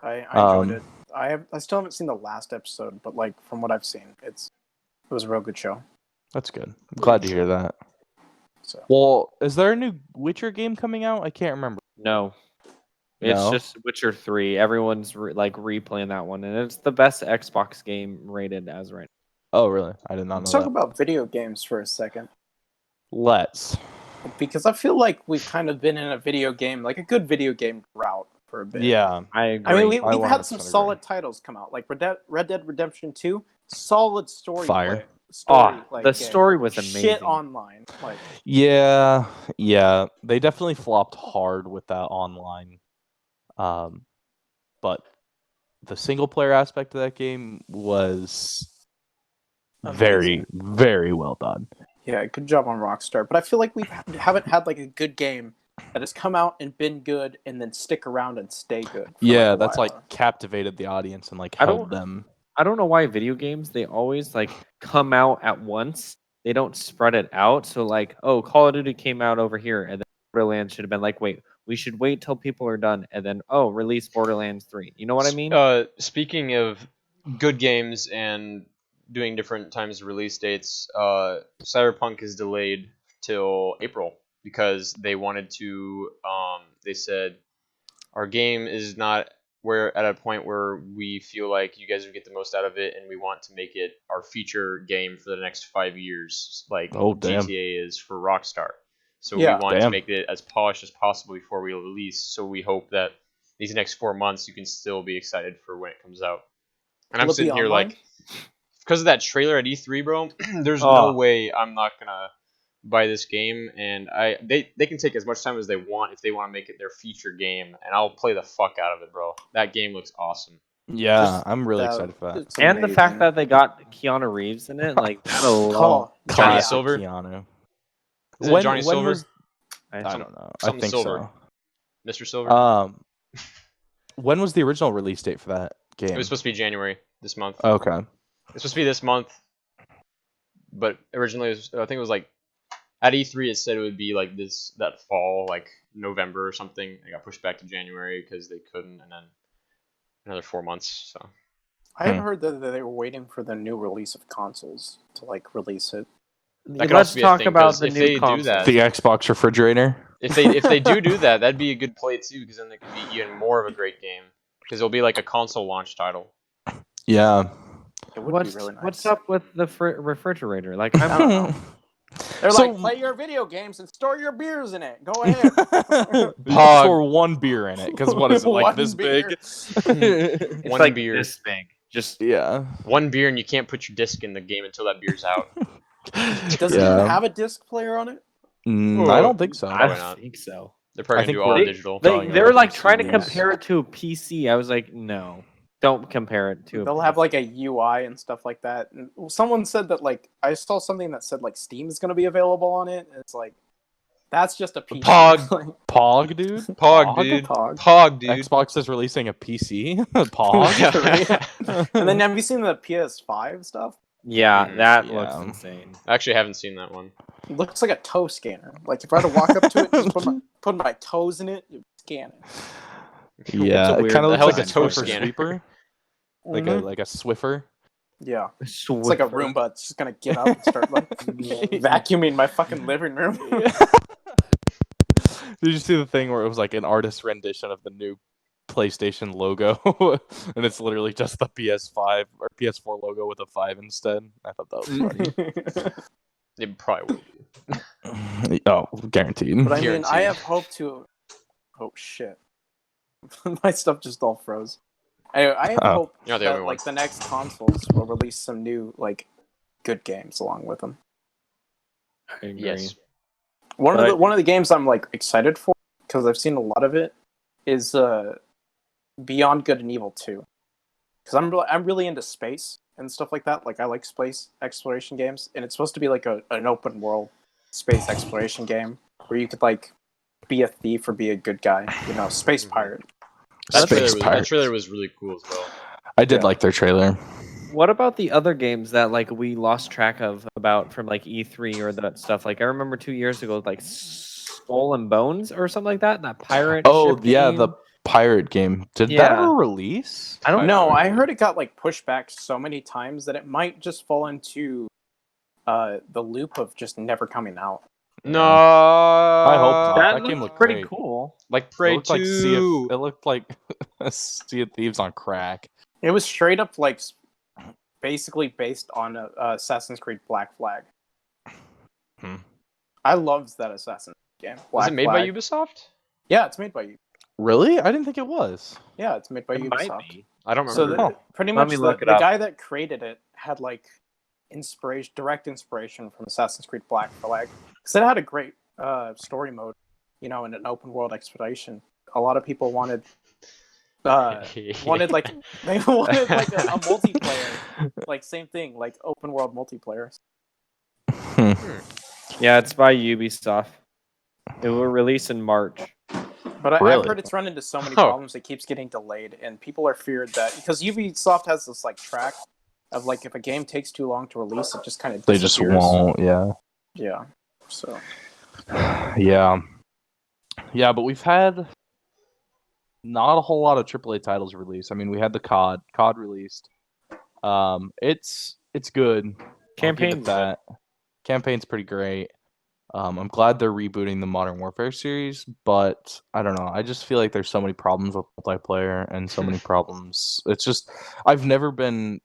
I enjoyed Um, it. I still haven't seen the last episode, but like from what I've seen, it was a real good show. That's good. I'm glad to hear that. So Well, is there a new Witcher game coming out? I can't remember. No. It's No? just Witcher 3. Everyone's replaying that one, and it's the best Xbox game rated as right Oh, really? I did not know let's talk that. about video games for a second, Let's. because I feel like we've kind of been in a video game, like a good video game drought for a bit. Yeah. now. I agree. I mean, I we've had 100% some agree. solid titles come out, like Red Dead Redemption 2, solid story. Fire. Story, Oh, the game. story was amazing. Shit online, like Yeah. They definitely flopped hard with that online. But the single player aspect of that game was very, very well done. yeah, good job on Rockstar. But I feel like we haven't had like a good game that has come out and been good and then stick around and stay good. for, Yeah, a that's while. like captivated the audience and like I held don't- them. I don't know why video games, they always like come out at once. They don't spread it out. So like, oh, Call of Duty came out over here, and then Borderlands should have been like, wait, we should wait till people are done, and then release Borderlands 3. You know what I mean? Speaking of good games and doing different times of release dates, Cyberpunk is delayed till April because they wanted to. They said our game is not. We're at a point where we feel like you guys would get the most out of it, and we want to make it our feature game for the next 5 years, like Oh, damn. GTA is for Rockstar. So Yeah. we want to Damn. make it as polished as possible before we release. So we hope that these next 4 months you can still be excited for when it comes out. And I'm Will it be sitting here online? like, because of that trailer at E3, bro. There's Oh. no way I'm not gonna buy this game, and they can take as much time as they want if they want to make it their feature game, and I'll play the fuck out of it, bro. That game looks awesome. Yeah, Just I'm really that- excited for that. it's And the fact amazing. that they got Keanu Reeves in it, like that alone. Oh, Johnny yeah. Silver? Keanu. Is it Johnny Silver? was- I Some- don't know. I something think Silver. Mr. Silver. so. When was the original release date for that game? It was supposed to be January this month. Okay. It's supposed to be this month, but originally I think it was like at E3 it said it would be like that fall, like November or something. It got pushed back to January because they couldn't, and then another 4 months. So I had heard that they were waiting for the new release of consoles to like release it. that could Let's also be a talk thing, about 'cause the if new they do console. that, The Xbox refrigerator. if they do that, that'd be a good play too, because then it could be even more of a great game. Because it'll be like a console launch title. Yeah. It would What's be really nice. what's up with the refrigerator? Like, I don't know. They're So- like, play your video games and store your beers in it. Go ahead. You Pog. pour one beer in it because what is it like One this beer. big? it's One like beer. this big. Just Yeah. One beer and you can't put your disc in the game until that beer's out. Does it even have a disc player on it? I don't think so. I Probably don't not. think so. They're probably I gonna think do all we're- digital. Telling They were us like it's trying to release. compare it to a PC. I was like, no, don't compare it to. They'll have like a UI and stuff like that. And someone said that like I saw something that said like Steam is going to be available on it. And it's like that's just a PC. Pog. Like, Pog, dude. Pog, dude. Pog. Pog, dude. Xbox is releasing a PC. Pog. And then have you seen the PS5 stuff? Yeah, Mhm. that Yeah. looks insane. I actually haven't seen that one. It looks like a toe scanner. Like if I had to walk up to it, just put my toes in it, you scan it. Yeah, it weird- kind of the looks hell like a is a toe Swiffer scanner? sweeper, like Mhm. a Swiffer. Yeah, it's like a Roomba. It's just gonna get up and start like vacuuming my fucking living room. Did you see the thing where it was like an artist rendition of the new PlayStation logo, and it's literally just the PS5 or PS4 logo with a 5 instead? I thought that was funny. It probably will be. Oh, guaranteed. But I mean, Guaranteed. I have hope to. Oh shit! My stuff just all froze. Anyway, I have Oh. hope You're not the that only one. like the next consoles will release some new like good games along with them. I agree. Yes. One of the games I'm like excited for because I've seen a lot of it is Beyond Good and Evil 2. Because I'm really into space and stuff like that. Like I like space exploration games, and it's supposed to be like an open world space exploration game where you could like be a thief or be a good guy. You know, space pirate. Space That Pirate. trailer was really cool as well. I did Yeah. like their trailer. What about the other games that like we lost track of about from like E3 or that stuff? Like I remember 2 years ago, like Skull and Bones or something like that. That pirate. Oh ship yeah, game. the pirate game. Did that Yeah. ever release? I don't No, I heard it got like pushed back so many times that it might just fall into the loop of just never coming out. No. I hope not. That, That game looked looked pretty great. cool. Like It Prey looked like Sea 2. of, it looked like Sea of Thieves on crack. It was straight up like basically based on Assassin's Creed Black Flag. Hmm. I loved that Assassin's game. Was Black it made Flag. by Ubisoft? Yeah, it's made by you. Really? I didn't think it was. Yeah, it's made by It might Ubisoft. be. I don't So remember. pretty Let much me the, look it the up. guy that created it had like direct inspiration from Assassin's Creed Black Flag, because it had a great story mode, you know, in an open world exploration. A lot of people wanted like they wanted like a multiplayer, like same thing, like open world multiplayer. Yeah, it's by Ubisoft. It will release in March. But I've Really? heard it's run into so many Huh. problems it keeps getting delayed, and people are feared that because Ubisoft has this like track of like if a game takes too long to release, it just kind of They just disappears. won't. Yeah. Yeah. So Yeah. Yeah, but we've had not a whole lot of AAA titles released. I mean, we had the COD released. It's good. I'll give it Campaign's that. Campaign's pretty great. I'm glad they're rebooting the Modern Warfare series, but I don't know. I just feel like there's so many problems with multiplayer and so many problems. It's just there's never been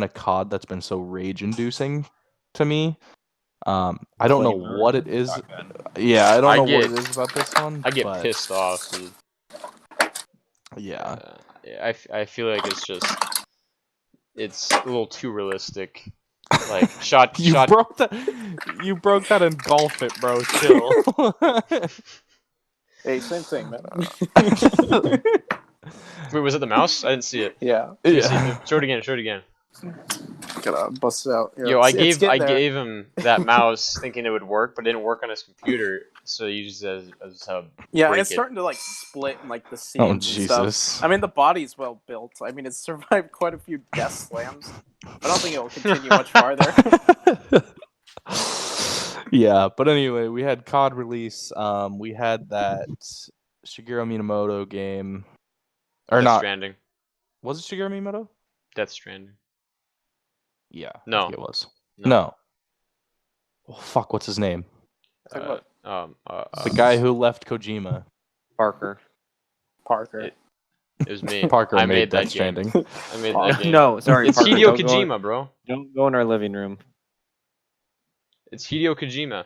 a COD that's been so rage-inducing to me. I don't know Flavor what it is. shotgun. Yeah, I don't I know get- what it is about this one. I get but pissed off, dude. Yeah. Yeah, I feel like it's a little too realistic. Like shot. You broke that in golf it, bro. Chill. hey, same thing, man. Wait, was it the mouse? I didn't see it. yeah, Let me see. Yeah. Show it again. Show it again. gotta bust it out. Yeah, Yo, I it's getting there. gave him that mouse thinking it would work, but it didn't work on his computer, so he used it as a Yeah, break it's it. starting to like split in like the seams. Oh and stuff. Jesus. I mean, the body's well built. I mean, it's survived quite a few death slams. I don't think it will continue much farther. Yeah, but anyway, we had COD release. We had that Shigeru Minamoto game, or Death not? Stranding. Was it Shigeru Minamoto? Death Stranding. Yeah. I No. think it was. No. No. Oh, fuck. What's his name? Talk about The guy who left Kojima. Parker. Parker. It was me. Parker I made that Death game. Stranding. I made that game. No, sorry. It's Parker, Hideo don't go- Kojima, bro. Don't go in our living room. It's Hideo Kojima.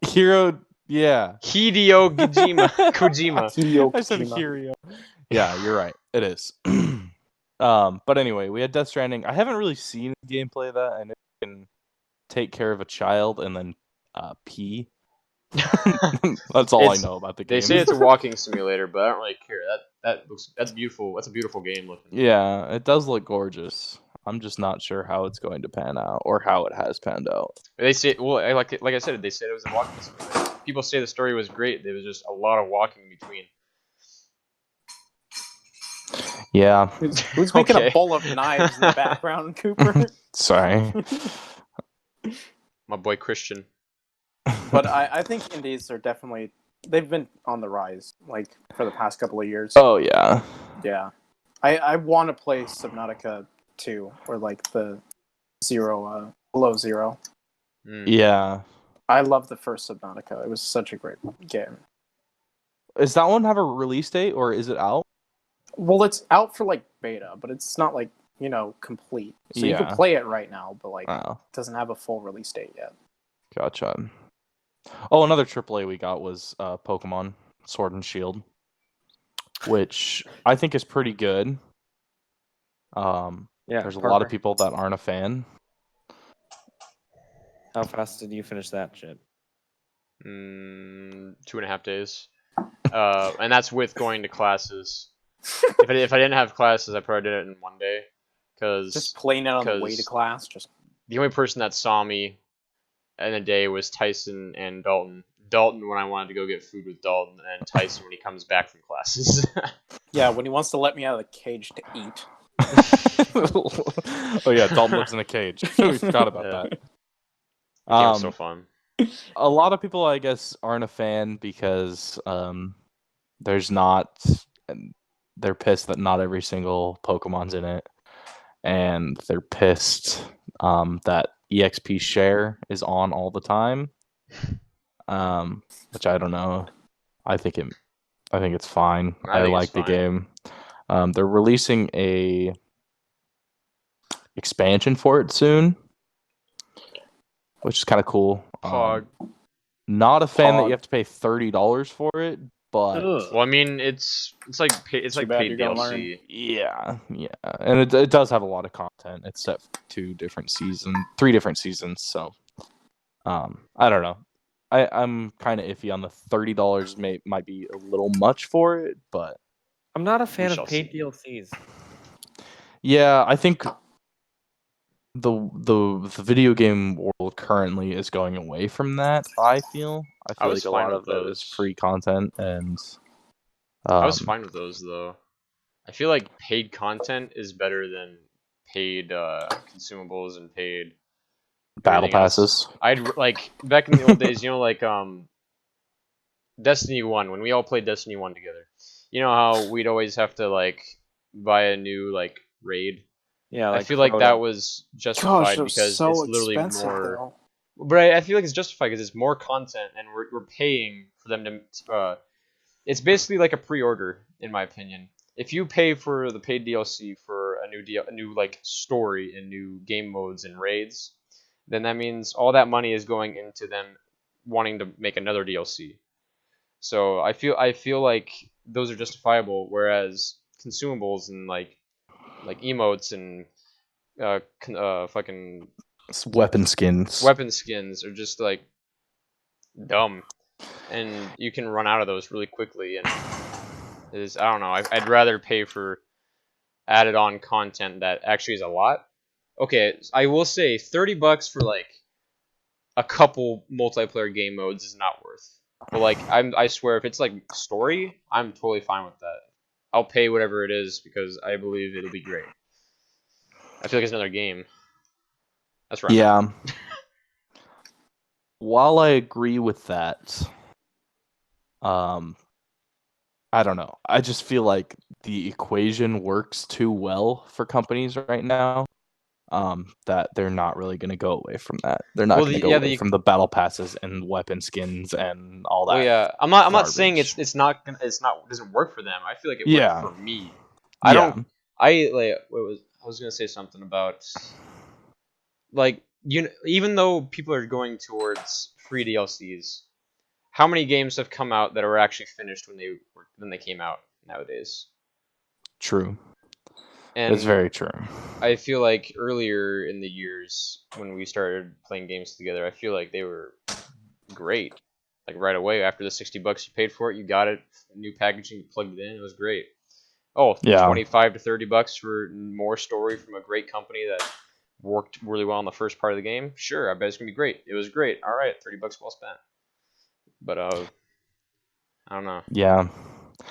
Hero. Yeah. Hideo Kojima. Kojima. Hideo I said Kojima. Hero. Yeah, you're right. It is. But anyway, we had Death Stranding. I haven't really seen gameplay of that. I know you can take care of a child and then pee. That's all It's- I know about the game. They say it's a walking simulator, but I don't really care. That's beautiful. That's a beautiful game looking. Yeah, it does look gorgeous. I'm just not sure how it's going to pan out or how it has panned out. They say, well, like I said, they said it was a walking simulator. People say the story was great. There was just a lot of walking between. Yeah, Who's making Okay. a bowl of knives in the background, Cooper? sorry. My boy Christian. But I think indies are definitely they've been on the rise, like for the past couple of years. Oh yeah. Yeah, I want to play Subnautica 2 or like the Below Zero. Mm. Yeah. I love the first Subnautica. It was such a great game. Does that one have a release date or is it out? Well, it's out for like beta, but it's not like complete. So you Yeah. can play it right now, but like Oh, it doesn't have a full release date yet. gotcha. Oh, another AAA we got was Pokemon Sword and Shield, which I think is pretty good. Yeah. There's a lot Parker. of people that aren't a fan. How fast did you finish that shit? 2.5 days. And that's with going to classes. If I didn't have classes, I probably did it in one day. Just Because playing it on the way to 'cause- class. Just the only person that saw me in a day was Tyson and Dalton. Dalton when I wanted to go get food with Dalton, and Tyson when he comes back from classes. yeah, when he wants to let me out of the cage to eat. Oh yeah, Dalton lives in a cage. We forgot about Yeah. that. It was so Um, fun. a lot of people, I guess, aren't a fan because there's not. They're pissed that not every single Pokemon's in it, and they're pissed that EXP share is on all the time. which I don't know. I think it's fine. I I think it's like the fine. game. They're releasing a expansion for it soon, which is kind of cool. Pog. Not a fan that Pog. you have to pay $30 for it, but Ugh. Well, I mean, it's like Too bad paid you're gonna DLC. yeah, and it does have a lot of content. It's set for 3 different seasons. So, I don't know. I'm kind of iffy on the $30. Might be a little much for it, but I'm not a fan shall of paid see. DLCs. yeah, I think the video game world currently is going away from that. I feel I was like a fine lot with of it is those. free content, and I was fine with those though. I feel like paid content is better than paid consumables and paid battle everything else. passes. I'd like back in the old days, like Destiny 1 when we all played Destiny 1 together. You know how we'd always have to like buy a new like raid. Yeah, I feel like Crota. that was justified Gosh, it was because so it's literally expensive more. though. But I feel like it's justified because it's more content and we're paying for them to. It's basically like a pre-order, in my opinion. If you pay for the paid DLC for a new like story and new game modes and raids, then that means all that money is going into them wanting to make another DLC. So I feel like those are justifiable, whereas consumables and like emotes and fucking Weapon skins. weapon skins are just like dumb, and you can run out of those really quickly. And I don't know. I'd rather pay for added on content that actually is a lot. Okay, I will say $30 for like a couple multiplayer game modes is not worth. But like I swear if it's like story, I'm totally fine with that. I'll pay whatever it is because I believe it'll be great. I feel like it's another game. That's right. Yeah. While I agree with that, I don't know. I just feel like the equation works too well for companies right now. That they're not really going to go away from that. They're not going to go away from the battle passes and weapon skins and all that. Well, yeah, I'm not saying garbage. it doesn't work for them. I feel like it Yeah. worked for me. Yeah. I was gonna say something about like even though people are going towards free DLCs, how many games have come out that are actually finished when they came out nowadays? True. And It's very true. I feel like earlier in the years when we started playing games together, I feel like they were great. Like right away after the $60 you paid for it, you got it, new packaging, you plugged it in, it was great. Oh, Yeah. $25 to $30 for more story from a great company that worked really well on the first part of the game. Sure, I bet it's gonna be great. It was great. All right, $30 well spent. But I don't know. Yeah.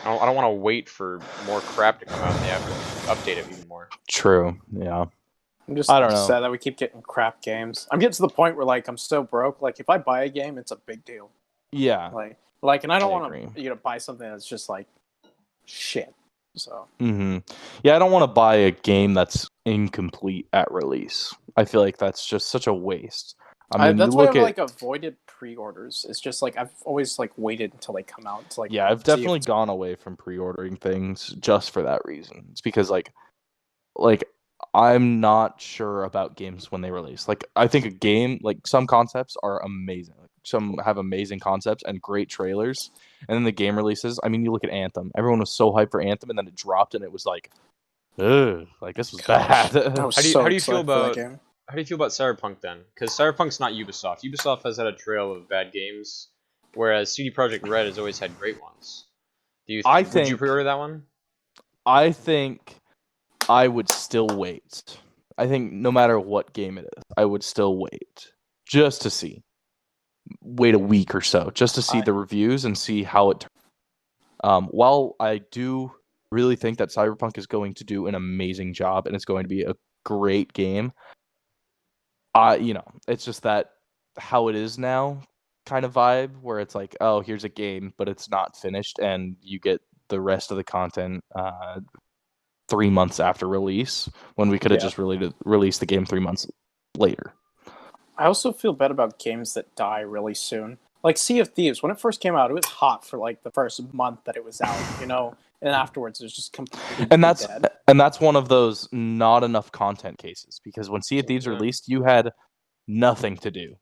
I don't want to wait for more crap to come out and they have to update it even more. True. Yeah. I'm just I don't know. upset that we keep getting crap games. I'm getting to the point where like I'm so broke. Like if I buy a game, it's a big deal. Yeah. Like, and I don't I want agree. to buy something that's just like shit. So Yeah, I don't want to buy a game that's incomplete at release. I feel like that's just such a waste. I mean, that's you why look I've at like avoided pre-orders. It's just like I've always like waited until they come out to like. yeah, I've see if definitely it's- gone away from pre-ordering things just for that reason. It's because like I'm not sure about games when they release. Like I think a game like some concepts are amazing. Like, some have amazing concepts and great trailers, and then the game releases. I mean, you look at Anthem. Everyone was so hyped for Anthem, and then it dropped, and it was like, ugh, like this was bad. I was How do you so feel excited for that about game. how do you feel about Cyberpunk then? Because Cyberpunk's not Ubisoft. Ubisoft has had a trail of bad games, whereas CD Projekt Red has always had great ones. Do you? I Would you think- pre-order that one? I think I would still wait. I think no matter what game it is, I would still wait just to see. Wait a week or so just to see the reviews and see how it turns. While I do really think that Cyberpunk is going to do an amazing job and it's going to be a great game, it's just that how it is now kind of vibe where it's like, oh, here's a game, but it's not finished, and you get the rest of the content 3 months after release when we could have Yeah. just released the game 3 months later. I also feel bad about games that die really soon. Like Sea of Thieves, when it first came out, it was hot for like the first month that it was out, and afterwards it was just completely And that's dead. one of those not enough content cases, because when Sea of Thieves Yeah. released, you had nothing to do.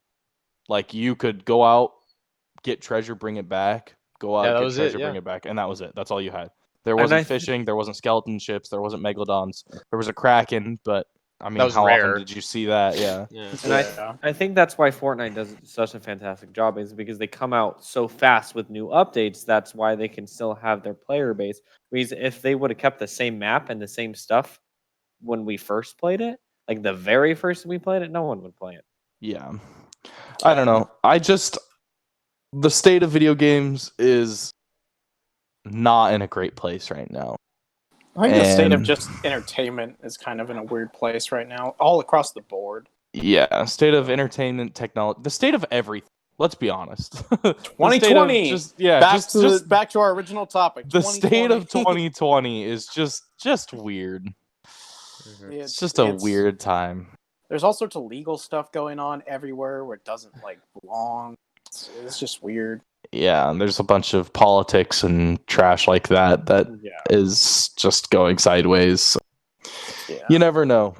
Like, you could go out, get treasure, bring it back, go out, Yeah, that get was it, treasure, yeah. bring it back, and that was it. That's all you had. There And wasn't I th- fishing, there wasn't skeleton ships, there wasn't megalodons, there was a kraken, but I mean, was how rare. often did you see that? Yeah. Yeah. And Yeah. I think that's why Fortnite does such a fantastic job, is because they come out so fast with new updates. That's why they can still have their player base. Because if they would have kept the same map and the same stuff when we first played it, like the very first we played it, no one would play it. Yeah. I don't know. The state of video games is not in a great place right now. I think the state of And- just entertainment is kind of in a weird place right now, all across the board. Yeah, state of entertainment, technology, the state of everything. Let's be honest. The state of 2020. Back to our original topic. the state of 2020. 2020 is just weird. It's just a It's- weird time. There's all sorts of legal stuff going on everywhere where it doesn't belong. It's just weird. Yeah, and there's a bunch of politics and trash like that Yeah. is just going sideways. So Yeah. you never know.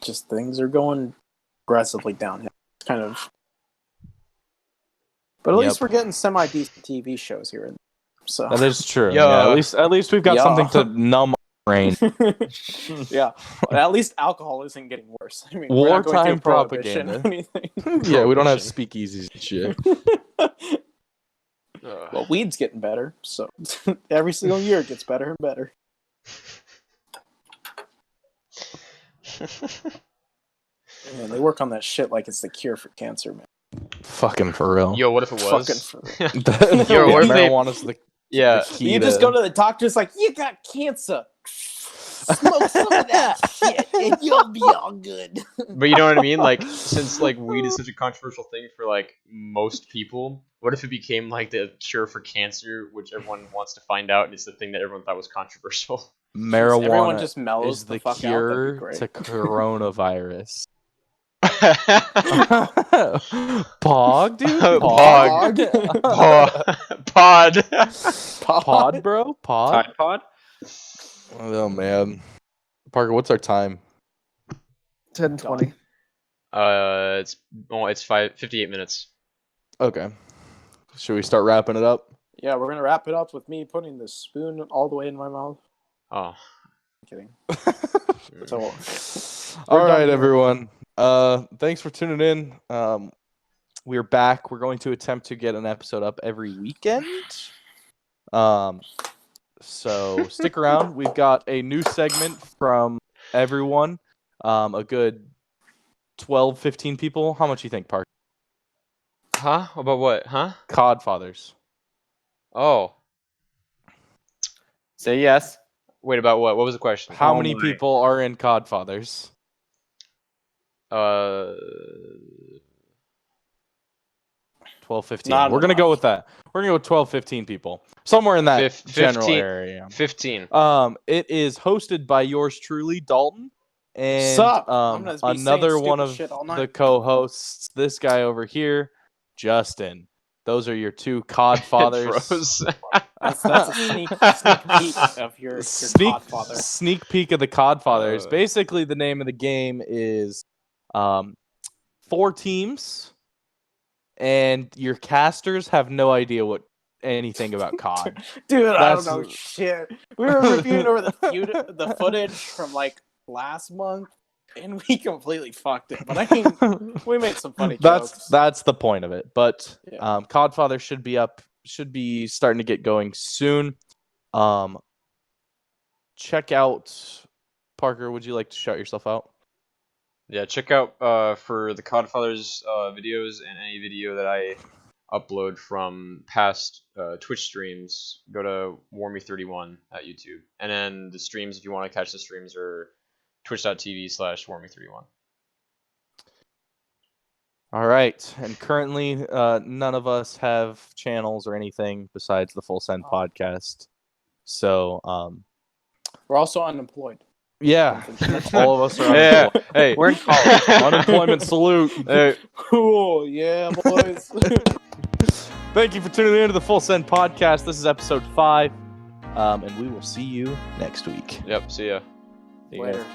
Just things are going aggressively downhill. It's kind of. But at least Yep. we're getting semi-decent TV shows here. So. That is true. Yeah. Yeah, at least we've got Yeah. something to numb our brain. Yeah. At least alcohol isn't getting worse. I mean, we're not going Wartime through prohibition or propaganda. anything. Yeah, we don't have Prohibition. speakeasies and shit. Well, weed's getting better, so every single year it gets better and better. Man, they work on that shit like it's the cure for cancer, man. Fucking for real. Yo, what if it was? Fucking for Yo, what if they- marijuana's the Yeah. key You just go to the doctor, it's like, you got cancer. Smoke some of that shit, and you'll be all good. But you know what I mean? Like, since like weed is such a controversial thing for like most people, what if it became like the cure for cancer, which everyone wants to find out, and it's the thing that everyone thought was controversial? marijuana Everyone just mellows is the the fuck out. That'd cure be great. to coronavirus. Pog, dude. Pog. Pod. Pod, bro. Pod. Tide Pod? Oh man, Parker, what's our time? 10:20. It's 58 minutes. Okay. Should we start wrapping it up? Yeah, we're gonna wrap it up with me putting the spoon all the way in my mouth. Oh. I'm kidding. So, All done right, here. everyone. Thanks for tuning in. We're back. We're going to attempt to get an episode up every weekend. So stick around. We've got a new segment from everyone. A good 12, 15 people. How much you think, Parker? Huh? About what? Huh? Codfathers. Oh. Say yes. Wait, about what? What was the question? How Oh many my. people are in Codfathers? 12, 15. Not We're going to go enough. with that. We're going to go with 12, 15 people. Somewhere in that general 15. area. 15. It is hosted by yours truly, Dalton, and Sup? I'm gonna be saying another one stupid of shit all the night. co-hosts. This guy over here, Justin. Those are your two Codfathers. Froze. That's a sneak peek of your Godfather. Sneak peek of the Codfathers. Uh. Basically, the name of the game is 4 teams, and your casters have no idea what anything about COD. Dude, I don't That's- know shit. We were reviewing over the footage from like last month, and we completely fucked it. But I mean, we made some funny jokes. That's the point of it. But Yeah. Codfather should be starting to get going soon. Check out Parker. Would you like to shout yourself out? Yeah, check out for the Codfathers videos and any video that I upload from past Twitch streams. Go to Warmy31 at YouTube, and then the streams, if you want to catch the streams, are twitch.tv/Warmy31. All right. And currently, none of us have channels or anything besides the Full Send podcast. So, We're also unemployed. Yeah, all of us are Yeah. unemployed. Hey. We're in college. Unemployment salute. Hey. Cool, yeah, boys. Thank you for tuning in to the Full Send Podcast. This is episode 5, and we will see you next week. Yep. See ya. See you guys. Later.